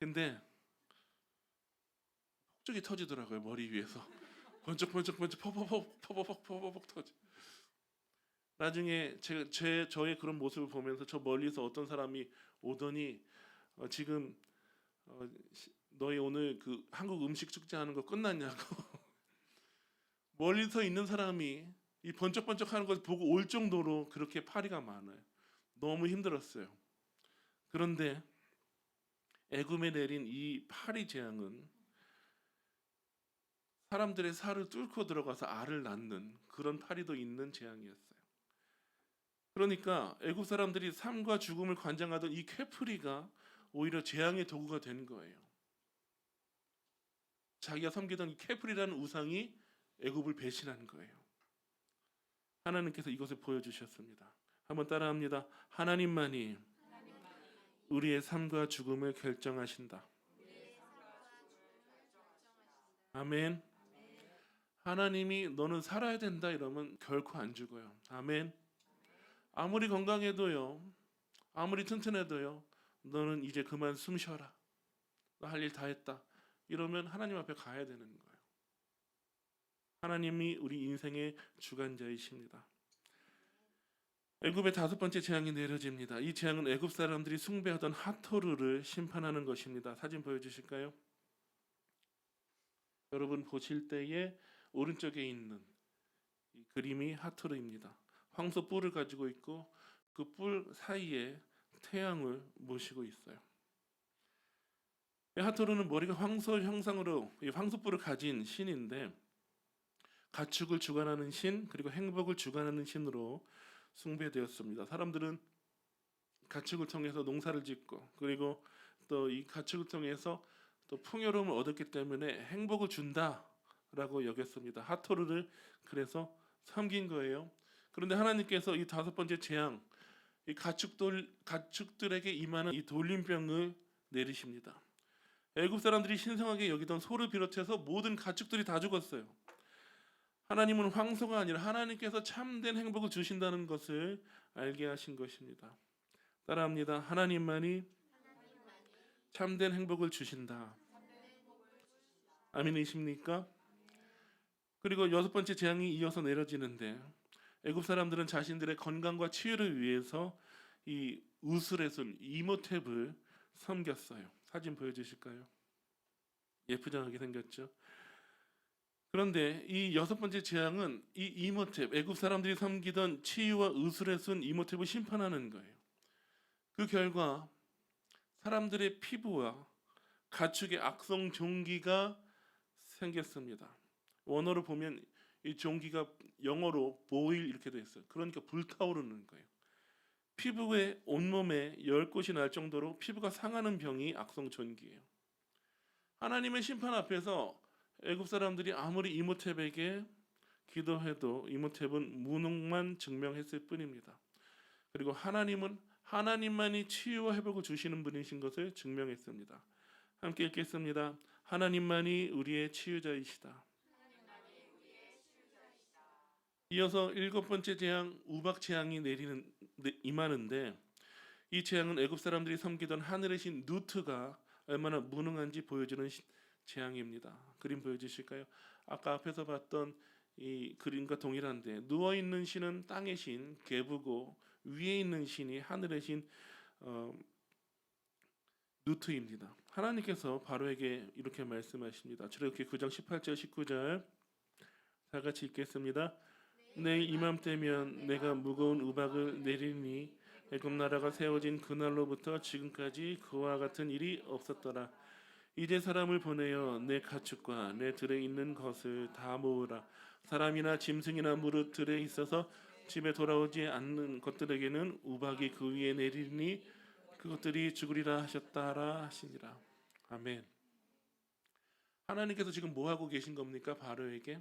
근데 폭죽이 터지더라고요. 머리 위에서 번쩍번쩍번쩍 퍼퍼퍽 터져. 나중에 저의 그런 모습을 보면서 저 멀리서 어떤 사람이 오더니 지금 너희 오늘 그 한국 음식 축제하는 거 끝났냐고. 멀리서 있는 사람이 이 번쩍번쩍하는 것을 보고 올 정도로 그렇게 파리가 많아요. 너무 힘들었어요. 그런데 애굽에 내린 이 파리 재앙은 사람들의 살을 뚫고 들어가서 알을 낳는 그런 파리도 있는 재앙이었어요. 그러니까 애굽 사람들이 삶과 죽음을 관장하던 이 쾌프리가 오히려 재앙의 도구가 된 거예요. 자기가 섬기던 이 쾌프리라는 우상이 애굽을 배신한 거예요. 하나님께서 이것을 보여주셨습니다. 한번 따라합니다. 하나님만이 우리의 삶과 죽음을 결정하신다. 아멘. 하나님이 너는 살아야 된다 이러면 결코 안 죽어요. 아멘. 아무리 건강해도요, 아무리 튼튼해도요, 너는 이제 그만 숨 쉬어라. 너 할 일 다 했다. 이러면 하나님 앞에 가야 되는 거예요. 하나님이 우리 인생의 주관자이십니다. 애굽의 다섯 번째 재앙이 내려집니다. 이 재앙은 애굽 사람들이 숭배하던 하토르를 심판하는 것입니다. 사진 보여주실까요? 여러분 보실 때에 오른쪽에 있는 이 그림이 하토르입니다. 황소 뿔을 가지고 있고 그 뿔 사이에 태양을 모시고 있어요. 하토르는 머리가 황소 형상으로 황소 뿔을 가진 신인데 가축을 주관하는 신 그리고 행복을 주관하는 신으로 숭배되었습니다. 사람들은 가축을 통해서 농사를 짓고 그리고 또 이 가축을 통해서 또 풍요로움을 얻었기 때문에 행복을 준다라고 여겼습니다. 하토르를 그래서 섬긴 거예요. 그런데 하나님께서 이 다섯 번째 재앙, 이 가축들에게 임하는 이 돌림병을 내리십니다. 애굽 사람들이 신성하게 여기던 소를 비롯해서 모든 가축들이 다 죽었어요. 하나님은 황소가 아니라 하나님께서 참된 행복을 주신다는 것을 알게 하신 것입니다. 따라합니다. 하나님만이 참된 행복을 주신다. 아멘이십니까? 그리고 여섯 번째 재앙이 이어서 내려지는데 애굽 사람들은 자신들의 건강과 치유를 위해서 이 우스레술 이모탭을 섬겼어요. 사진 보여주실까요? 예쁘장하게 생겼죠. 그런데 이 여섯 번째 재앙은 이 이모탭, 애굽 사람들이 섬기던 치유와 의술에 쓴 이모탭을 심판하는 거예요. 그 결과 사람들의 피부와 가축의 악성 종기가 생겼습니다. 원어로 보면 이 종기가 영어로 boil 이렇게 돼 있어요. 그러니까 불타오르는 거예요. 피부에 온몸에 10곳이 날 정도로 피부가 상하는 병이 악성 종기예요. 하나님의 심판 앞에서 애굽 사람들이 아무리 이모탭에게 기도해도 이모탭은 무능만 증명했을 뿐입니다. 그리고 하나님만이 치유와 회복을 주시는 분이신 것을 증명했습니다. 함께 읽겠습니다. 하나님만이 우리의 치유자이시다. 이어서 일곱 번째 재앙 우박 재앙이 임하는데 이 재앙은 애굽 사람들이 섬기던 하늘의 신 누트가 얼마나 무능한지 보여주는 재앙입니다. 그림 보여주실까요? 아까 앞에서 봤던 이 그림과 동일한데 누워 있는 신은 땅의 신 게부고 위에 있는 신이 하늘의 신 루트입니다. 하나님께서 바로에게 이렇게 말씀하십니다. 출애굽기 9장 18절 19절 다 같이 읽겠습니다. 내일 이맘때면 내가 무거운 우박을 내리니 애굽 나라가 세워진 그날로부터 지금까지 그와 같은 일이 없었더라. 이제 사람을 보내어 내 가축과 내 들에 있는 것을 다 모으라. 사람이나 짐승이나 무릇 들에 있어서 집에 돌아오지 않는 것들에게는 우박이 그 위에 내리니 그것들이 죽으리라 하셨다라 하시니라. 아멘. 하나님께서 지금 뭐 하고 계신 겁니까? 바로에게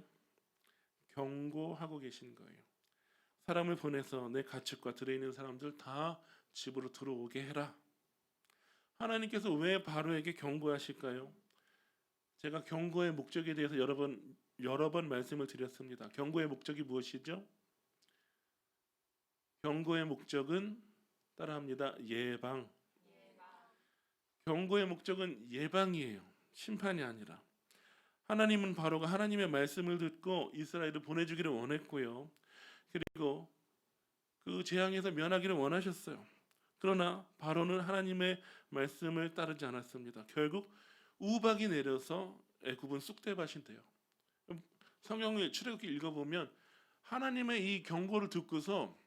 경고하고 계신 거예요. 사람을 보내서 내 가축과 들에 있는 사람들 다 집으로 들어오게 해라. 하나님께서 왜 바로에게 경고하실까요? 제가 경고의 목적에 대해서 여러 번 말씀을 드렸습니다. 경고의 목적이 무엇이죠? 경고의 목적은 따라합니다. 예방. 경고의 목적은 예방이에요. 심판이 아니라. 하나님은 바로가 하나님의 말씀을 듣고 이스라엘을 보내주기를 원했고요. 그리고 그 재앙에서 면하기를 원하셨어요. 그러나 바로는 하나님의 말씀을 따르지 않았습니다. 결국 우박이 내려서 애굽은 쑥대밭인데요. 성경을 출애굽기 읽어보면 하나님의 이 경고를 듣고서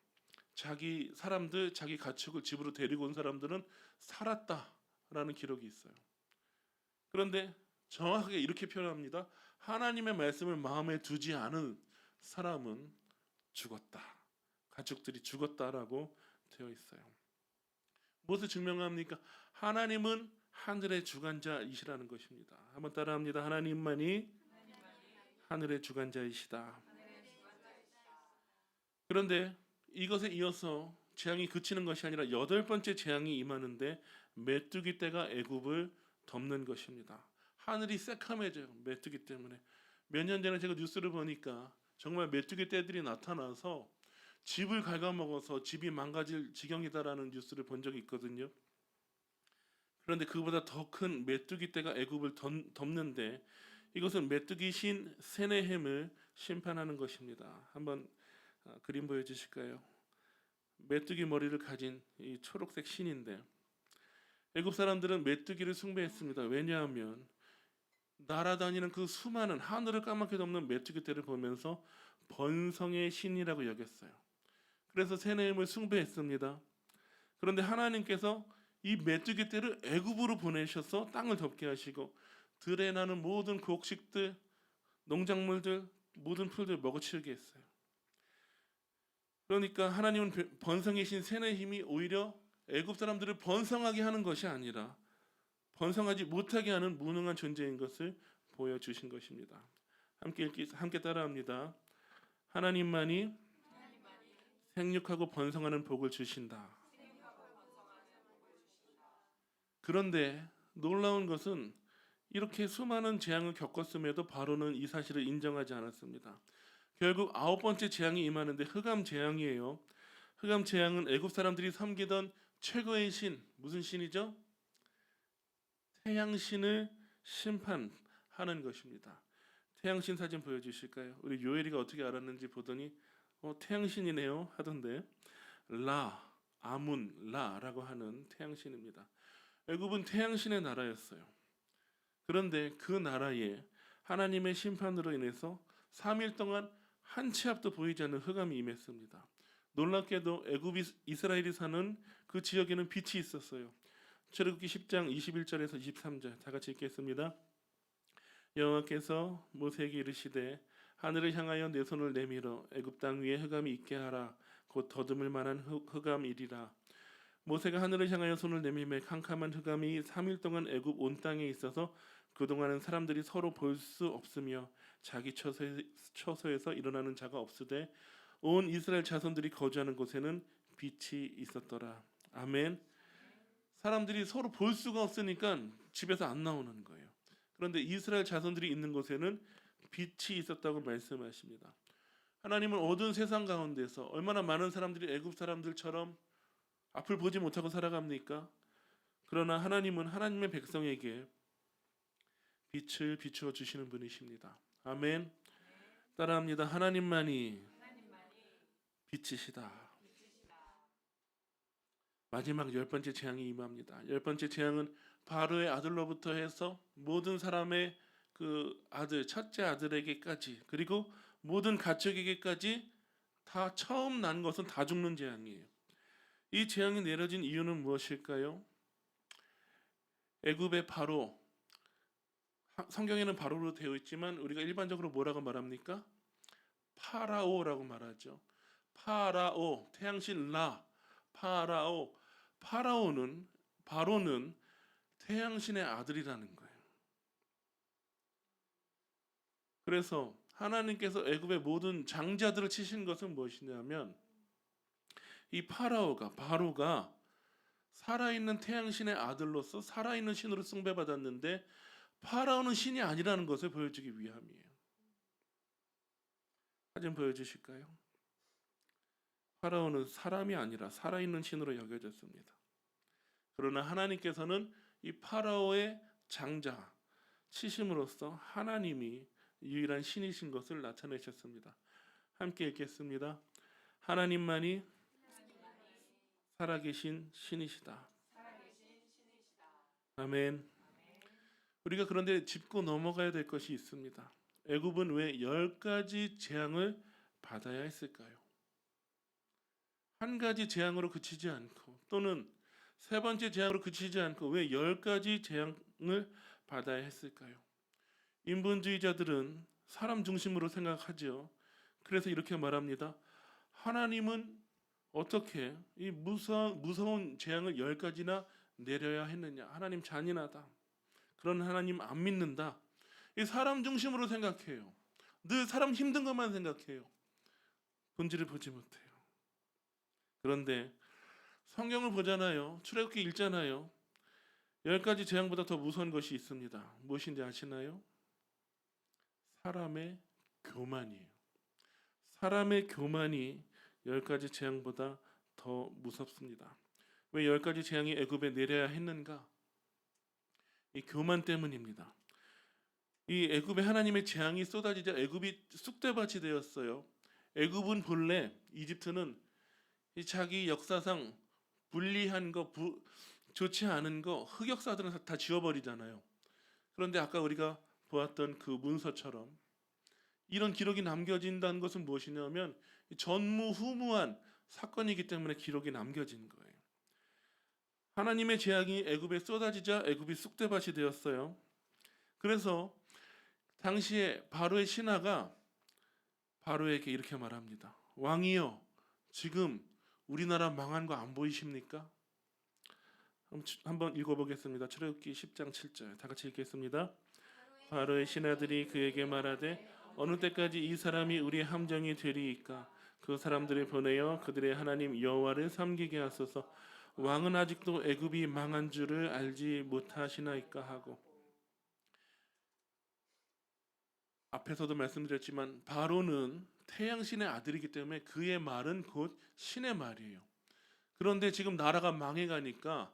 자기 사람들, 자기 가축을 집으로 데리고 온 사람들은 살았다라는 기록이 있어요. 그런데 정확하게 이렇게 표현합니다. 하나님의 말씀을 마음에 두지 않은 사람은 죽었다. 가축들이 죽었다라고 되어 있어요. 무엇을 증명합니까? 하나님은 하늘의 주관자이시라는 것입니다. 한번 따라합니다. 하나님만이 하늘의 주관자이시다. 그런데 이것에 이어서 재앙이 그치는 것이 아니라 8번째 재앙이 임하는데 메뚜기 떼가 애굽을 덮는 것입니다. 하늘이 새카매져요. 메뚜기 때문에. 몇 년 전에 제가 뉴스를 보니까 정말 메뚜기 떼들이 나타나서 집을 갉아먹어서 집이 망가질 지경이다라는 뉴스를 본 적이 있거든요. 그런데 그보다 더 큰 메뚜기 떼가 애굽을 덮는데 이것은 메뚜기 신 세네헴을 심판하는 것입니다. 한번 그림 보여주실까요? 메뚜기 머리를 가진 이 초록색 신인데 애굽 사람들은 메뚜기를 숭배했습니다. 왜냐하면 날아다니는 그 수많은 하늘을 까맣게 덮는 메뚜기 떼를 보면서 번성의 신이라고 여겼어요. 그래서 세네임을 숭배했습니다. 그런데 하나님께서 이 메뚜기 떼를 애굽으로 보내셔서 땅을 덮게 하시고 들에 나는 모든 곡식들, 농작물들, 모든 풀들 먹어치우게 했어요. 그러니까 하나님은 번성의 신 세네힘이 오히려 애굽 사람들을 번성하게 하는 것이 아니라 번성하지 못하게 하는 무능한 존재인 것을 보여주신 것입니다. 함께 따라합니다. 하나님만이 생육하고 번성하는 복을 주신다. 그런데 놀라운 것은 이렇게 수많은 재앙을 겪었음에도 바로는 이 사실을 인정하지 않았습니다. 결국 9번째 재앙이 임하는데 흑암 재앙이에요. 흑암 재앙은 애굽 사람들이 섬기던 최고의 신, 무슨 신이죠? 태양신을 심판하는 것입니다. 태양신 사진 보여주실까요? 우리 요엘이가 어떻게 알았는지 보더니 태양신이네요 하던데 라, 아문, 라라고 하는 태양신입니다. 애굽은 태양신의 나라였어요. 그런데 그 나라에 하나님의 심판으로 인해서 3일 동안 한 치 앞도 보이지 않는 흑암이 임했습니다. 놀랍게도 애굽 이스라엘이 사는 그 지역에는 빛이 있었어요. 출애굽기 10장 21절에서 23절 다 같이 읽겠습니다. 여호와께서 모세에게 이르시되 하늘을 향하여 내 손을 내밀어 애굽 땅 위에 흑암이 있게 하라. 곧 더듬을 만한 흑암이리라. 모세가 하늘을 향하여 손을 내밀매 캄캄한 흑암이 3일 동안 애굽 온 땅에 있어서 그동안은 사람들이 서로 볼 수 없으며 자기 처소에서 일어나는 자가 없으되 온 이스라엘 자손들이 거주하는 곳에는 빛이 있었더라. 아멘. 사람들이 서로 볼 수가 없으니까 집에서 안 나오는 거예요. 그런데 이스라엘 자손들이 있는 곳에는 빛이 있었다고 말씀하십니다. 하나님은 어두운 세상 가운데서 얼마나 많은 사람들이 애굽 사람들처럼 앞을 보지 못하고 살아갑니까? 그러나 하나님은 하나님의 백성에게 빛을 비추어 주시는 분이십니다. 아멘. 따라합니다. 하나님만이 빛이시다. 마지막 10번째 재앙이 임합니다. 10번째 재앙은 바로의 아들로부터 해서 모든 사람의 그 아들, 첫째 아들에게까지, 그리고 모든 가축에게까지 다 처음 난 것은 다 죽는 재앙이에요. 이 재앙이 내려진 이유는 무엇일까요? 애굽의 바로, 성경에는 바로로 되어 있지만 우리가 일반적으로 뭐라고 말합니까? 파라오라고 말하죠. 파라오, 태양신 라, 파라오. 바로는 태양신의 아들이라는 거예요. 그래서 하나님께서 애굽의 모든 장자들을 치신 것은 무엇이냐면 이 바로가 살아있는 태양신의 아들로서 살아있는 신으로 숭배받았는데 파라오는 신이 아니라는 것을 보여주기 위함이에요. 사진 보여주실까요? 파라오는 사람이 아니라 살아있는 신으로 여겨졌습니다. 그러나 하나님께서는 이 파라오의 장자 치심으로써 하나님이 유일한 신이신 것을 나타내셨습니다. 함께 읽겠습니다. 하나님만이 살아계신 신이시다. 아멘. 우리가 그런데 짚고 넘어가야 될 것이 있습니다. 애굽은 왜 10가지 재앙을 받아야 했을까요? 한 가지 재앙으로 그치지 않고 또는 세 번째 재앙으로 그치지 않고 왜 10가지 재앙을 받아야 했을까요? 인본주의자들은 사람 중심으로 생각하죠. 그래서 이렇게 말합니다. 하나님은 어떻게 이 무서운 재앙을 10가지나 내려야 했느냐? 하나님 잔인하다. 그런 하나님 안 믿는다. 이 사람 중심으로 생각해요. 늘 사람 힘든 것만 생각해요. 본질을 보지 못해요. 그런데 성경을 보잖아요. 출애굽기 읽잖아요. 10가지 재앙보다 더 무서운 것이 있습니다. 무엇인지 아시나요? 사람의 교만이에요. 사람의 교만이 10가지 재앙보다 더 무섭습니다. 왜 10가지 재앙이 애굽에 내려야 했는가? 이 교만 때문입니다. 이 애굽에 하나님의 재앙이 쏟아지자 애굽이 쑥대밭이 되었어요. 애굽은 본래 이집트는 이 자기 역사상 불리한 거, 좋지 않은 거 흑역사들은 다 지워버리잖아요. 그런데 아까 우리가 보았던 그 문서처럼 이런 기록이 남겨진다는 것은 무엇이냐면 전무후무한 사건이기 때문에 기록이 남겨진 거예요. 하나님의 재앙이 애굽에 쏟아지자 애굽이 쑥대밭이 되었어요. 그래서 당시에 바로의 신하가 바로에게 이렇게 말합니다. 왕이여, 지금 우리나라 망한 거 안 보이십니까? 한번 읽어보겠습니다. 출애굽기 10장 7절 다 같이 읽겠습니다. 바로의 신하들이 그에게 말하되 어느 때까지 이 사람이 우리의 함정이 되리이까? 그 사람들을 보내어 그들의 하나님 여호와를 섬기게 하소서. 왕은 아직도 애굽이 망한 줄을 알지 못하시나이까 하고. 앞에서도 말씀드렸지만 바로는 태양신의 아들이기 때문에 그의 말은 곧 신의 말이에요. 그런데 지금 나라가 망해가니까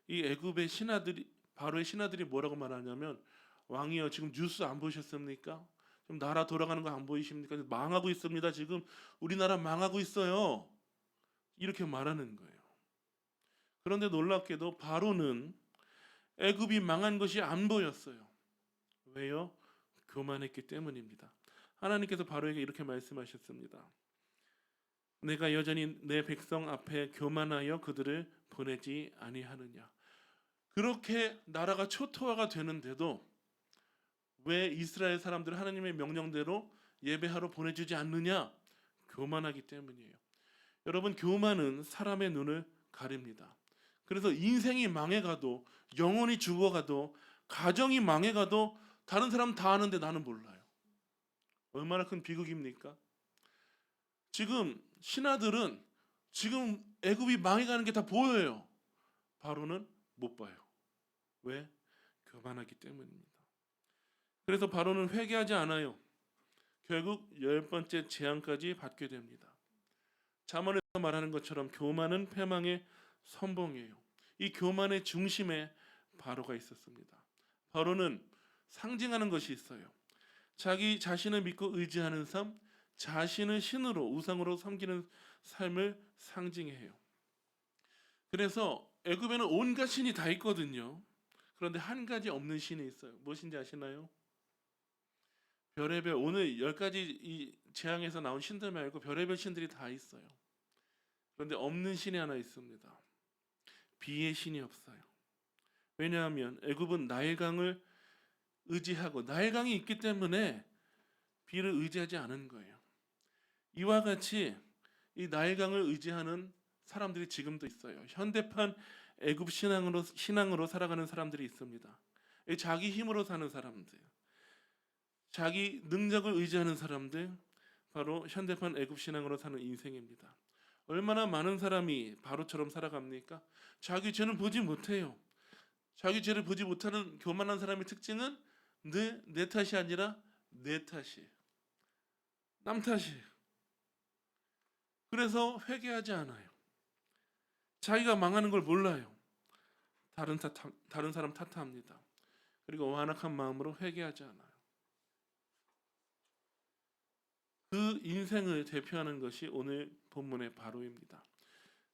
이 애굽의 신하들이 바로의 신하들이 뭐라고 말하냐면 왕이여 지금 뉴스 안 보셨습니까? 지금 나라 돌아가는 거 안 보이십니까? 망하고 있습니다. 지금 우리나라 망하고 있어요. 이렇게 말하는 거예요. 그런데 놀랍게도 바로는 애굽이 망한 것이 안 보였어요. 왜요? 교만했기 때문입니다. 하나님께서 바로에게 이렇게 말씀하셨습니다. 내가 여전히 내 백성 앞에 교만하여 그들을 보내지 아니하느냐. 그렇게 나라가 초토화가 되는데도 왜 이스라엘 사람들을 하나님의 명령대로 예배하러 보내주지 않느냐? 교만하기 때문이에요. 여러분, 교만은 사람의 눈을 가립니다. 그래서 인생이 망해가도, 영혼이 죽어가도, 가정이 망해가도 다른 사람 다 아는데 나는 몰라요. 얼마나 큰 비극입니까? 지금 신하들은 지금 애굽이 망해가는 게 다 보여요. 바로는 못 봐요. 왜? 교만하기 때문입니다. 그래서 바로는 회개하지 않아요. 결국 10번째 재앙까지 받게 됩니다. 잠언에서 말하는 것처럼 교만은 패망의 선봉이에요. 이 교만의 중심에 바로가 있었습니다. 바로는 상징하는 것이 있어요. 자기 자신을 믿고 의지하는 삶, 자신을 신으로 우상으로 섬기는 삶을 상징해요. 그래서 애굽에는 온갖 신이 다 있거든요. 그런데 한 가지 없는 신이 있어요. 무엇인지 아시나요? 별의별 오늘 10가지 이 재앙에서 나온 신들 말고 별의별 신들이 다 있어요. 그런데 없는 신이 하나 있습니다. 비의 신이 없어요. 왜냐하면 애굽은 나일강을 의지하고 나일강이 있기 때문에 비를 의지하지 않은 거예요. 이와 같이 이 나일강을 의지하는 사람들이 지금도 있어요. 현대판 애굽 신앙으로 살아가는 사람들이 있습니다. 자기 힘으로 사는 사람들, 자기 능력을 의지하는 사람들, 바로 현대판 애굽 신앙으로 사는 인생입니다. 얼마나 많은 사람이 바로처럼 살아갑니까? 자기 죄는 보지 못해요. 자기 죄를 보지 못하는 교만한 사람의 특징은 늘 내 탓이 아니라 내 탓이에요. 남 탓이에요. 그래서 회개하지 않아요. 자기가 망하는 걸 몰라요. 다른 사람 탓합니다. 그리고 완악한 마음으로 회개하지 않아요. 그 인생을 대표하는 것이 오늘 본문의 바로입니다.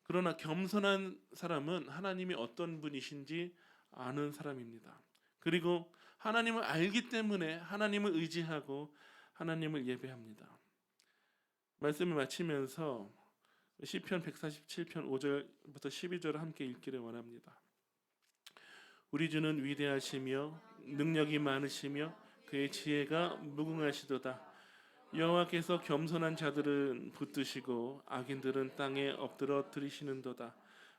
그러나 겸손한 사람은 하나님이 어떤 분이신지 아는 사람입니다. 그리고 하나님을 알기 때문에 하나님을 의지하고 하나님을 예배합니다. 말씀을 마치면서 시편 147편 5절부터 12절을 함께 읽기를 원합니다. 우리 주는 위대하시며 능력이 많으시며 그의 지혜가 무궁하시도다. 여호와께서 겸손한 자들은 붙드시고 악인들은 땅에 엎드러 들이시는도다.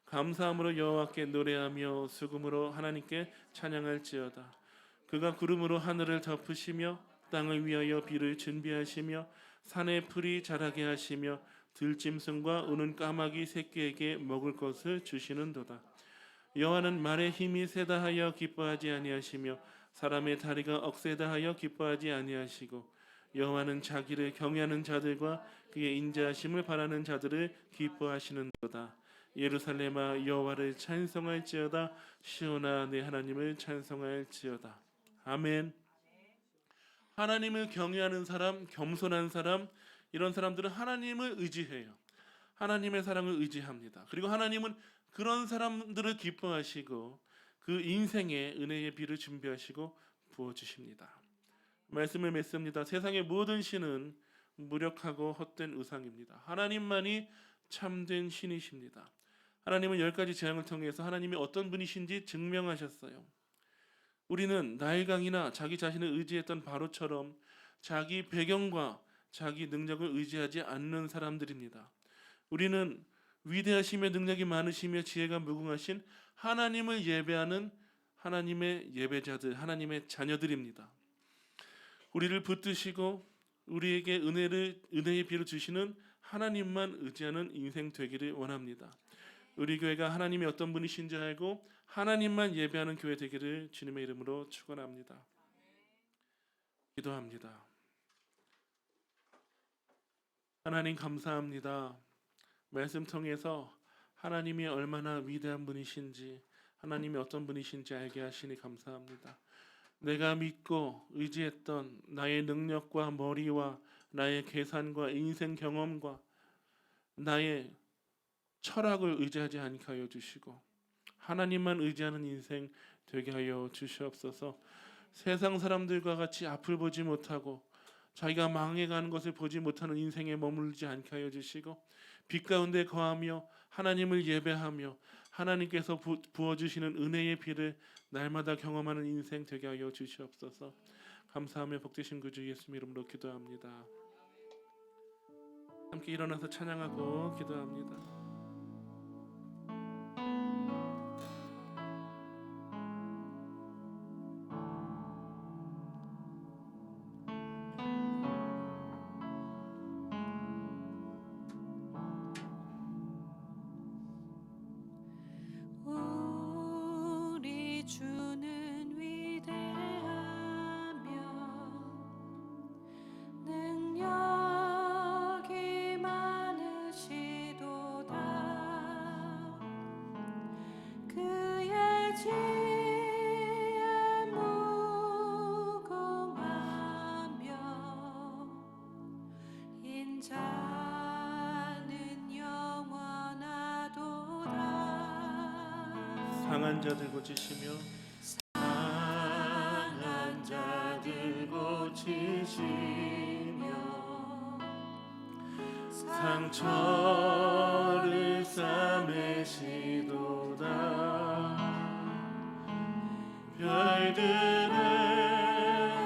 감사함으로 여호와께 노래하며 수금으로 하나님께 찬양할지어다. 그가 구름으로 하늘을 덮으시며 땅을 위하여 비를 준비하시며 산에 풀이 자라게 하시며 들짐승과 우는 까마귀 새끼에게 먹을 것을 주시는도다. 여호와는 말의 힘이 세다 하여 기뻐하지 아니하시며 사람의 다리가 억세다 하여 기뻐하지 아니하시고 여호와는 자기를 경외하는 자들과 그의 인자하심을 바라는 자들을 기뻐하시는도다. 예루살렘아 여호와를 찬송할지어다. 시온아 내 하나님을 찬송할지어다. 아멘. 하나님을 경외하는 사람, 겸손한 사람, 이런 사람들은 하나님을 의지해요. 하나님의 사랑을 의지합니다. 그리고 하나님은 그런 사람들을 기뻐하시고 그 인생에 은혜의 비를 준비하시고 부어주십니다. 말씀을 맺습니다. 세상의 모든 신은 무력하고 헛된 우상입니다. 하나님만이 참된 신이십니다. 하나님은 10가지 재앙을 통해서 하나님이 어떤 분이신지 증명하셨어요. 우리는 나일강이나 자기 자신을 의지했던 바로처럼 자기 배경과 자기 능력을 의지하지 않는 사람들입니다. 우리는 위대하시며 능력이 많으시며 지혜가 무궁하신 하나님을 예배하는 하나님의 예배자들, 하나님의 자녀들입니다. 우리를 붙드시고 우리에게 은혜의 비를 주시는 하나님만 의지하는 인생 되기를 원합니다. 우리 교회가 하나님이 어떤 분이신지 알고 하나님만 예배하는 교회 되기를 주님의 이름으로 축원합니다. 기도합니다. 하나님 감사합니다. 말씀 통해서 하나님이 얼마나 위대한 분이신지, 하나님이 어떤 분이신지 알게 하시니 감사합니다. 내가 믿고 의지했던 나의 능력과 머리와 나의 계산과 인생 경험과 나의 철학을 의지하지 않게 하여 주시고 하나님만 의지하는 인생 되게 하여 주시옵소서. 세상 사람들과 같이 앞을 보지 못하고 자기가 망해가는 것을 보지 못하는 인생에 머물지 않게 하여 주시고 빛 가운데 거하며 하나님을 예배하며 하나님께서 부어주시는 은혜의 비를 날마다 경험하는 인생 되게 하여 주시옵소서. 감사하며 복되신 구주 예수 이름으로 기도합니다. 함께 일어나서 찬양하고 기도합니다. 우리 주는 위대하며 능력이 많으시도다. 그의 지혜 무궁하며 인자는 영원하도다. 상한 자들 고치시며 고치시며 상처를 싸매시도다. 별들의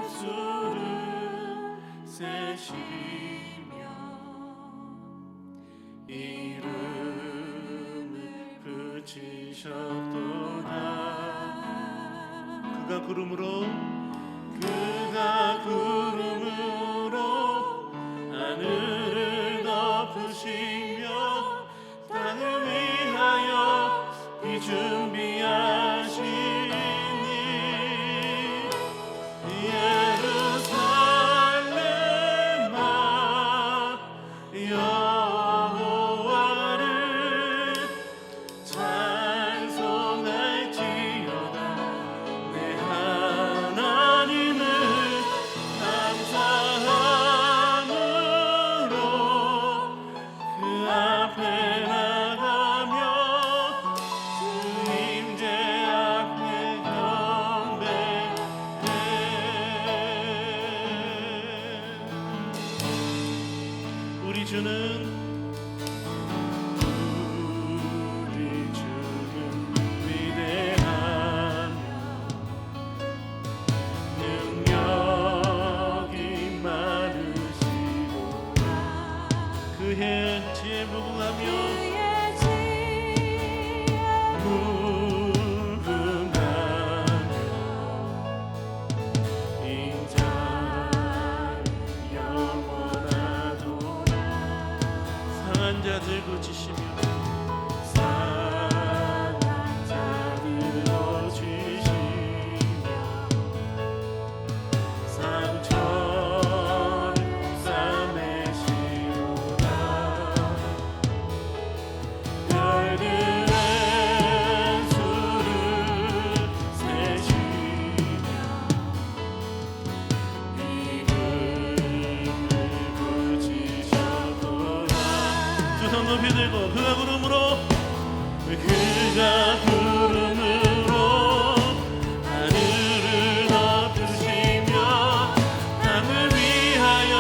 수를 세시며 이름을 붙이셨도다. 그가 구름으로 하늘을 덮으시며 땅을 위하여 비 준비하시니 예루살렘아 여호와를 찬송할지어다. 내 하나님을 감사함으로 그 앞에 나가며 주 임재 앞에 경배해. 우리 주는 위대하며 능력이 많으시고 그의 지혜 무궁하며 인자는 영원하도다. 상한 자들 고치시며 상한 자들 고치시며 상처를 싸매시도다. 별들의 수를 세시며 이름을 붙이셨도다. 두 손 높이 들고 그가 구름으로 하늘을 덮으시며 땅을 위하여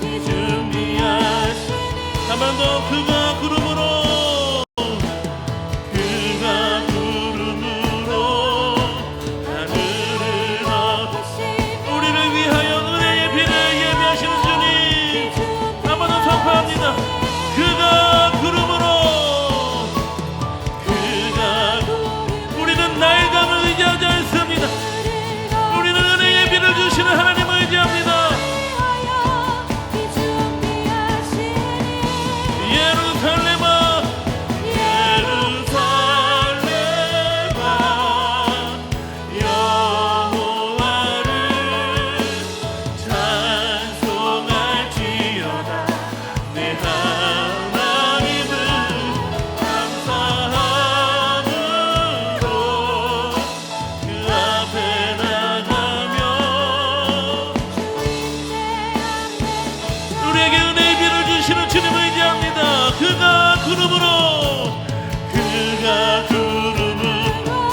비 준비하시니 한 번 더 그가 구름으로 하늘을 덮으시며 우리를 위하여 은혜의 비를 예비하시는 주님 한 번 더 선포합니다. 그가 구름으로 우리는 날감을 의지하지 않습니다. 우리는 은혜의 비를 주시는 하나님을 의지합니다. 예루살렘아 여호와를 찬송할지어다. 내 하나님을 감사함으로 그 앞에 나가며 우리에게 은혜의 비를 주시는 주님을 의지합니다. 그가 구름으로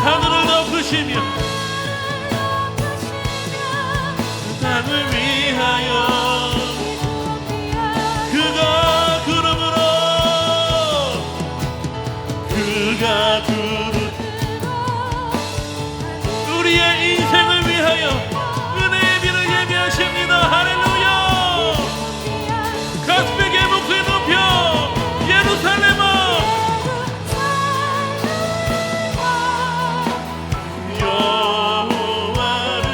하늘을 덮으시며 땅을 위하여 그가 구름으로 우리의 인생을 위하여 은혜의 비를 예비하십니다. 할렐루야. 가슴에게 목소리 높여 예루살렘아 여호와를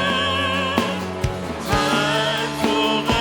찬송하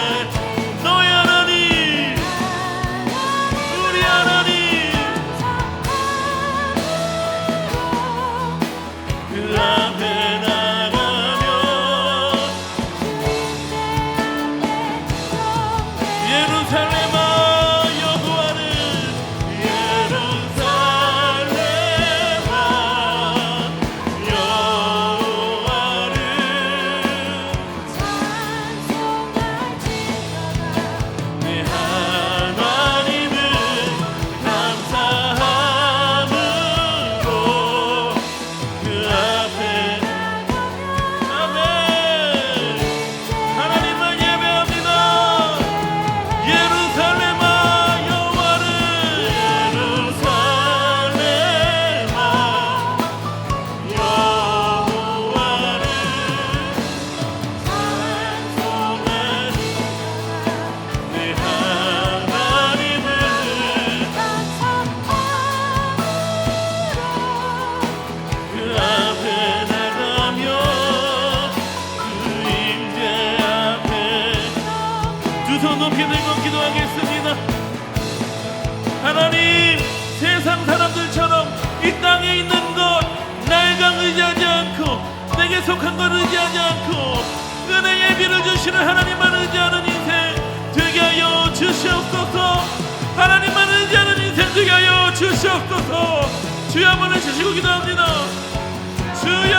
두 손 높이 들고 기도하겠습니다. 하나님, 세상 사람들처럼 이 땅에 있는 것 나에게 의지하지 않고 내게 속한 것 의지하지 않고 은혜의 비를 주시는 하나님만 의지하는 인생 되게 하여 주시옵소서. 하나님만 의지하는 인생 되게 하여 주시옵소서. 주여 한번 해주시고 기도합니다. 주여.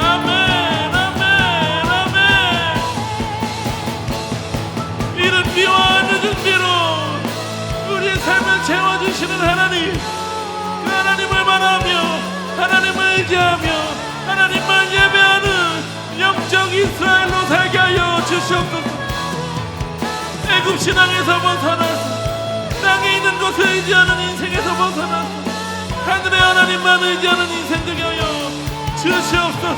아멘 아멘 아멘. 이른 비와 늦은 비로 우리의 삶을 채워주시는 하나님, 그 하나님을 바라며 하나님을 의지하며 하나님만 예배하는 영적 이스라엘로 살게 하여 주시옵소서. 애굽 신앙에서 벗어나서 땅에 있는 것을 의지하는 인생에서 벗어나서 하늘의 하나님만 의지하는 인생 되게 하여 주시옵소서.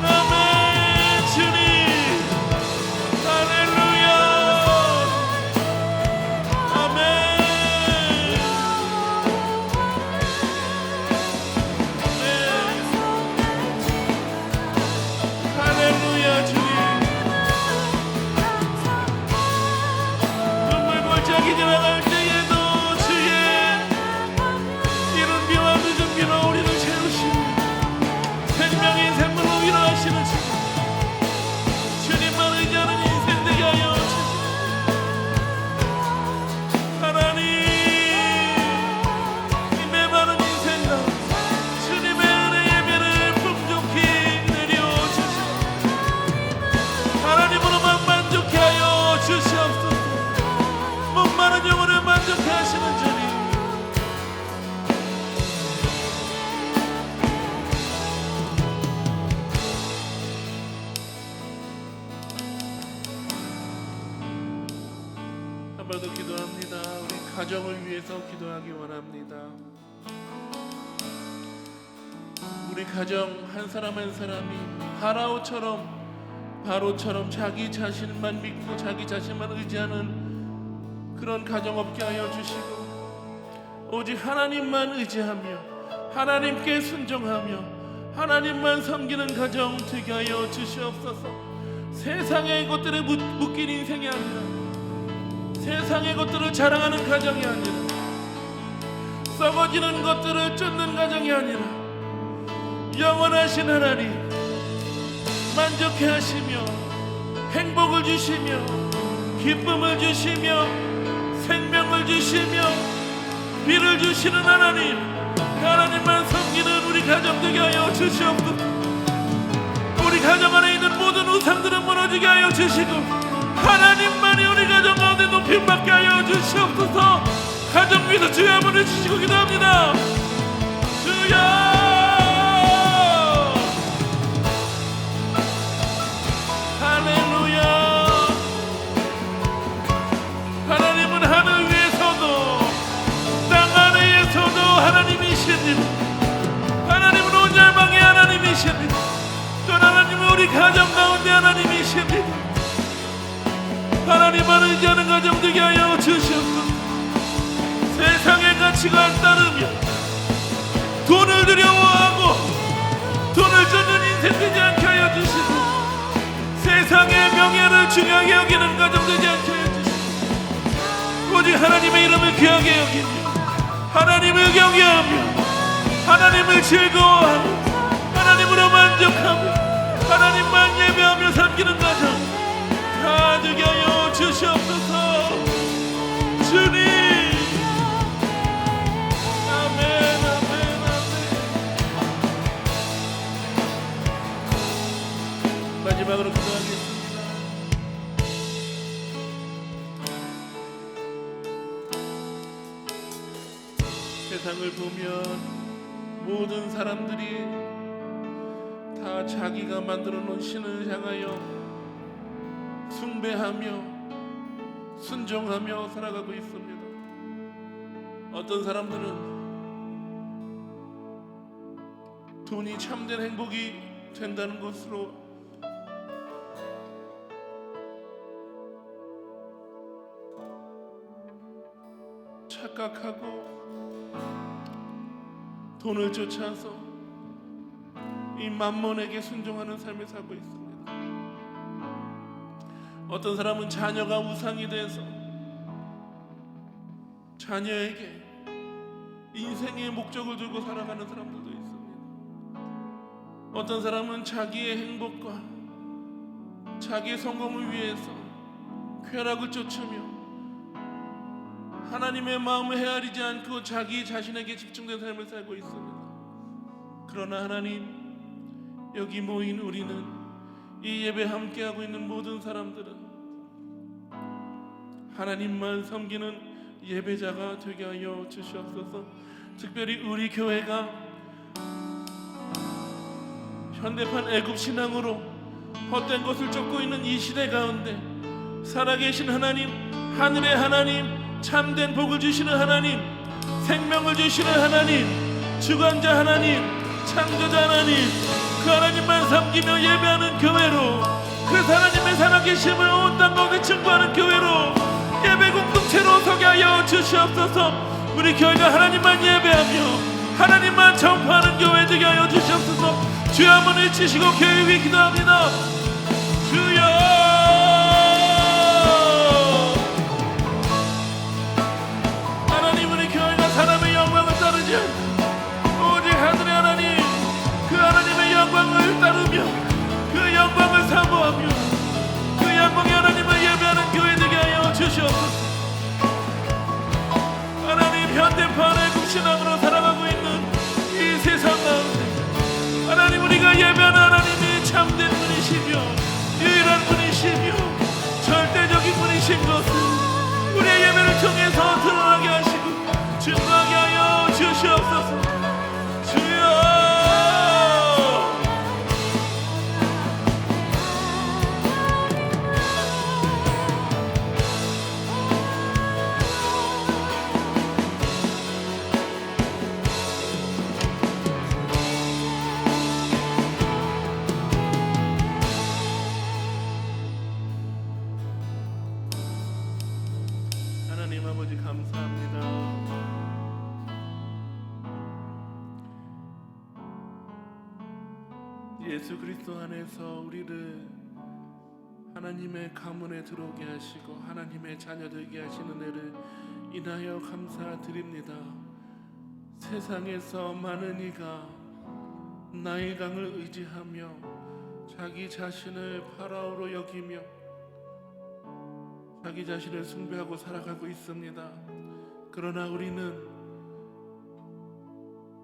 아멘. 주님 할렐루야. 아멘. 할렐루야. 주님 눈물 골짜기 지나갈 때에도 주의 이른 비와 늦은 비로 우리를 채우시고 생명의 샘물로 위로하시는 주님만 의지하는 인생 되게 하여 주시옵소서. 하나님, 이 메마른 인생 가운데 주님의 은혜 예배를 풍족히 내려주시옵소서. 하나님으로만 만족해 하여 주시옵소서. 목마른 영혼을 만족해 하시는 주님, 한 번 더 기도합니다. 우리 가정을 위해서 기도하기 원합니다. 우리 가정 한 사람 한 사람이 바로처럼 자기 자신만 믿고 자기 자신만 의지하는 그런 가정 없게 하여 주시고 오직 하나님만 의지하며 하나님께 순종하며 하나님만 섬기는 가정 되게 하여 주시옵소서. 세상의 것들에 묶인 인생이 아니라 세상의 것들을 자랑하는 가정이 아니라 썩어지는 것들을 쫓는 가정이 아니라 영원하신 하나님 만족해 하시며 행복을 주시며 기쁨을 주시며 생명을 주시며 비를 주시는 하나님만 섬기는 우리 가정 되게 하여 주시옵소서. 우리 가정 안에 있는 모든 우상들은 무너지게 하여 주시고 하나님만이 우리 가정 가운데 높임 받게 하여 주시옵소서. 가정 위에서 주여 한번 해주시고 기도합니다. 주여. 할렐루야. 하나님은 하늘 위에서도 땅 아래에서도 하나님이십니다. 하나님은 온 열방의 하나님이십니다. 또 하나님은 우리 가정 가운데 하나님이십니다. 하나님만 의지하는 가정 되게 하여 주시옵소서. 세상의 가치관 따르며 돈을 두려워하고 돈을 쫓는 인생 되지 않게 하여 주시고 세상의 명예를 중요하게 여기는 가정 되지 않게 하여 주시고 오직 하나님의 이름을 귀하게 여기며 하나님을 경외하며 하나님을 즐거워하고 하나님으로 만족하며 하나님만 예배하며 섬기는 가정 다 되게 하여 주시옵소서. 주님. 아멘 아멘 아멘. 마지막으로 기도하겠습니다. 세상을 보면 모든 사람들이 다 자기가 만들어 놓은 신을 향하여 숭배하며 순종하며 살아가고 있습니다. 어떤 사람들은 돈이 참된 행복이 된다는 것으로 착각하고 돈을 쫓아서 이 만몬에게 순종하는 삶을 살고 있습니다. 어떤 사람은 자녀가 우상이 돼서 자녀에게 인생의 목적을 두고 살아가는 사람들도 있습니다. 어떤 사람은 자기의 행복과 자기의 성공을 위해서 쾌락을 쫓으며 하나님의 마음을 헤아리지 않고 자기 자신에게 집중된 삶을 살고 있습니다. 그러나 하나님, 여기 모인 우리는, 이 예배 함께하고 있는 모든 사람들은 하나님만 섬기는 예배자가 되게 하여 주시옵소서. 특별히 우리 교회가 현대판 애굽 신앙으로 헛된 것을 쫓고 있는 이 시대 가운데 살아계신 하나님, 하늘의 하나님, 참된 복을 주시는 하나님, 생명을 주시는 하나님, 주관자 하나님, 창조자 하나님, 그 하나님만 섬기며 예배하는 교회로, 그 하나님의 살아계심을 온 땅 가운데 증거하는 교회로, 예배 공동체로 서게 하여 주시옵소서. 우리 교회가 하나님만 예배하며 하나님만 전파하는 교회 되게 하여 주시옵소서. 주여 한번 외치시고 교회 위에 기도합니다. 주여, 하나님, 우리 교회가 사람의 영광을 따르지 않고 오직 하늘의 하나님, 그 하나님의 영광을 따르며 그 영광을 사모하며 그 영광의 하나님을 예배하는 교회 되게 하여 주시옵소서. 하나님, 현대판의 국신앙으로 살아가고 있는 이 세상 가운데 하나님, 우리가 예배하는 하나님이 참된 분이시며 유일한 분이시며 절대적인 분이신 것을 우리의 예배를 통해서 드러나게 하시고 증거하게 하여 주시옵소서. 주여, 하나님 아버지 감사합니다. 예수 그리스도 안에서 우리를 하나님의 가문에 들어오게 하시고 하나님의 자녀 되게 하시는 애를 인하여 감사드립니다. 세상에서 많은 이가 나의 강을 의지하며 자기 자신을 파라오로 여기며 자기 자신을 숭배하고 살아가고 있습니다. 그러나 우리는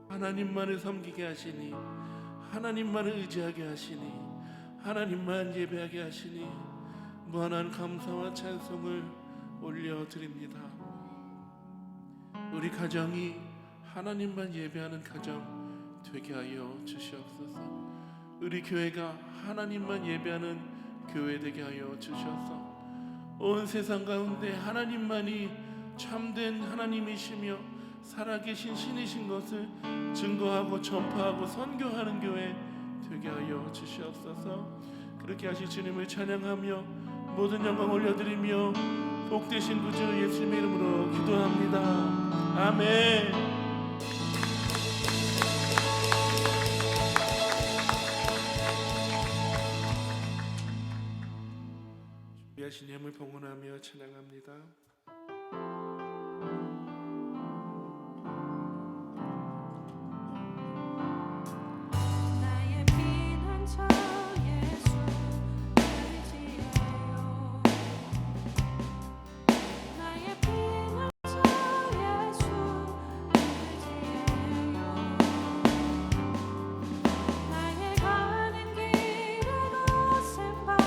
하나님만을 섬기게 하시니, 하나님만을 의지하게 하시니, 하나님만 예배하게 하시니 무한한 감사와 찬송을 올려드립니다. 우리 가정이 하나님만 예배하는 가정 되게 하여 주시옵소서. 우리 교회가 하나님만 예배하는 교회 되게 하여 주셔서 온 세상 가운데 하나님만이 참된 하나님이시며 살아계신 신이신 것을 증거하고 전파하고 선교하는 교회 되게 하여 주시옵소서. 그렇게 하실 주님을 찬양하며 모든 영광 올려드리며 복되신 구주 예수님의 이름으로 기도합니다. 아멘. 준비하신 예물 봉헌하며 찬양합니다. 나의 피난처 예수 의지해요. 나의 피난처 예수 의지해요. 나의 가는 길에 거센 바람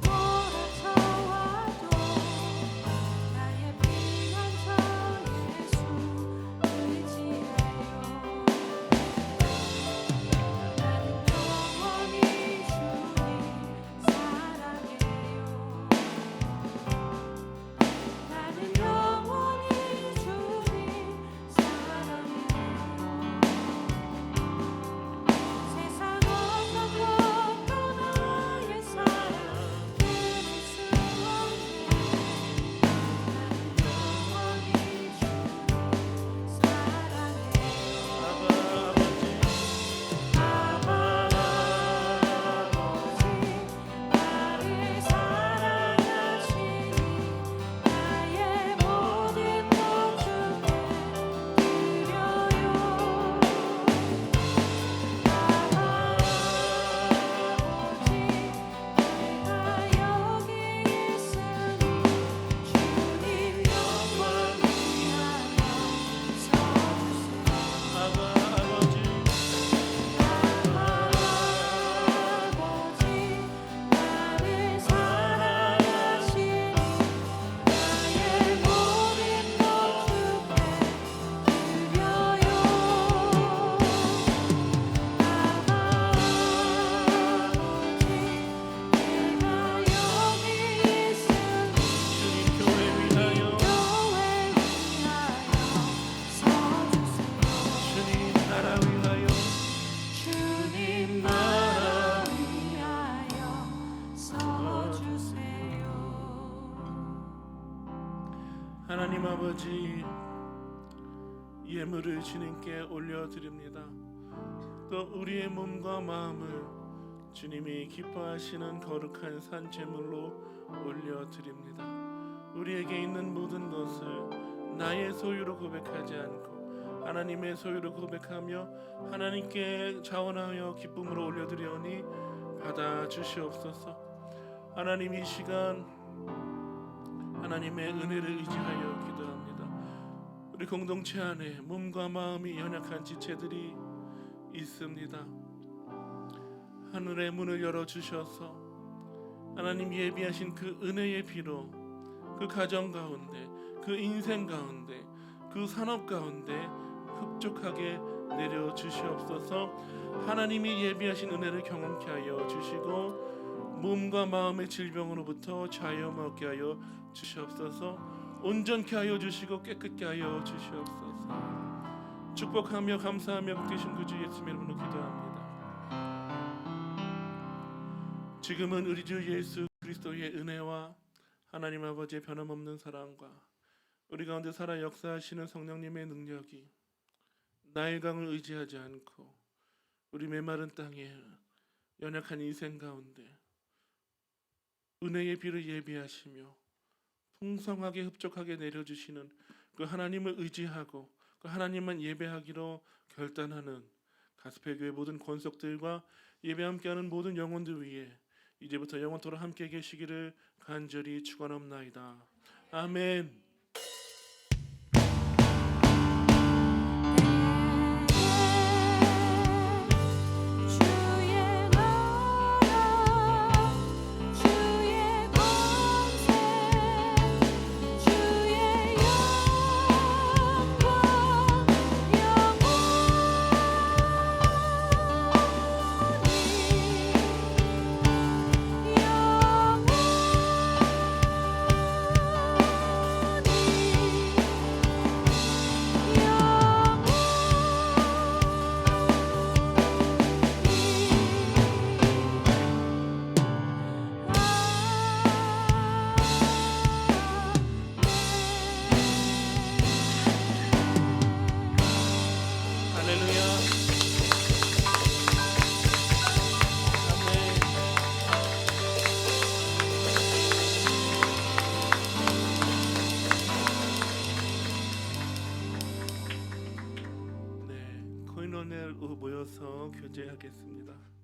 몰아쳐와도 하나님 아버지, 예물을 주님께 올려드립니다. 또 우리의 몸과 마음을 주님이 기뻐하시는 거룩한 산 제물로 올려드립니다. 우리에게 있는 모든 것을 나의 소유로 고백하지 않고 하나님의 소유로 고백하며 하나님께 자원하여 기쁨으로 올려드리오니 받아 주시옵소서. 하나님, 이 시간 하나님의 은혜를 의지하여 기도합니다. 우리 공동체 안에 몸과 마음이 연약한 지체들이 있습니다. 하늘의 문을 열어주셔서 하나님 예비하신 그 은혜의 피로 그 가정 가운데, 그 인생 가운데, 그 산업 가운데 흡족하게 내려주시옵소서. 하나님이 예비하신 은혜를 경험케 하여 주시고 몸과 마음의 질병으로부터 자유 얻게 하여 주시옵소서. 온전케 하여 주시고 깨끗게 하여 주시옵소서. 축복하며 감사하며 붙드신 구주 예수님의 이름으로 기도합니다. 지금은 우리 주 예수 그리스도의 은혜와 하나님 아버지의 변함없는 사랑과 우리 가운데 살아 역사하시는 성령님의 능력이 나의 강을 의지하지 않고 우리 메마른 땅에 연약한 인생 가운데 은혜의 비를 예비하시며 풍성하게 흡족하게 내려주시는 그 하나님을 의지하고 그 하나님만 예배하기로 결단하는 가스펠교회 모든 권속들과 예배 함께하는 모든 영혼들 위해 이제부터 영원토록 함께 계시기를 간절히 축원합나이다. 아멘. 모여서 교제하겠습니다.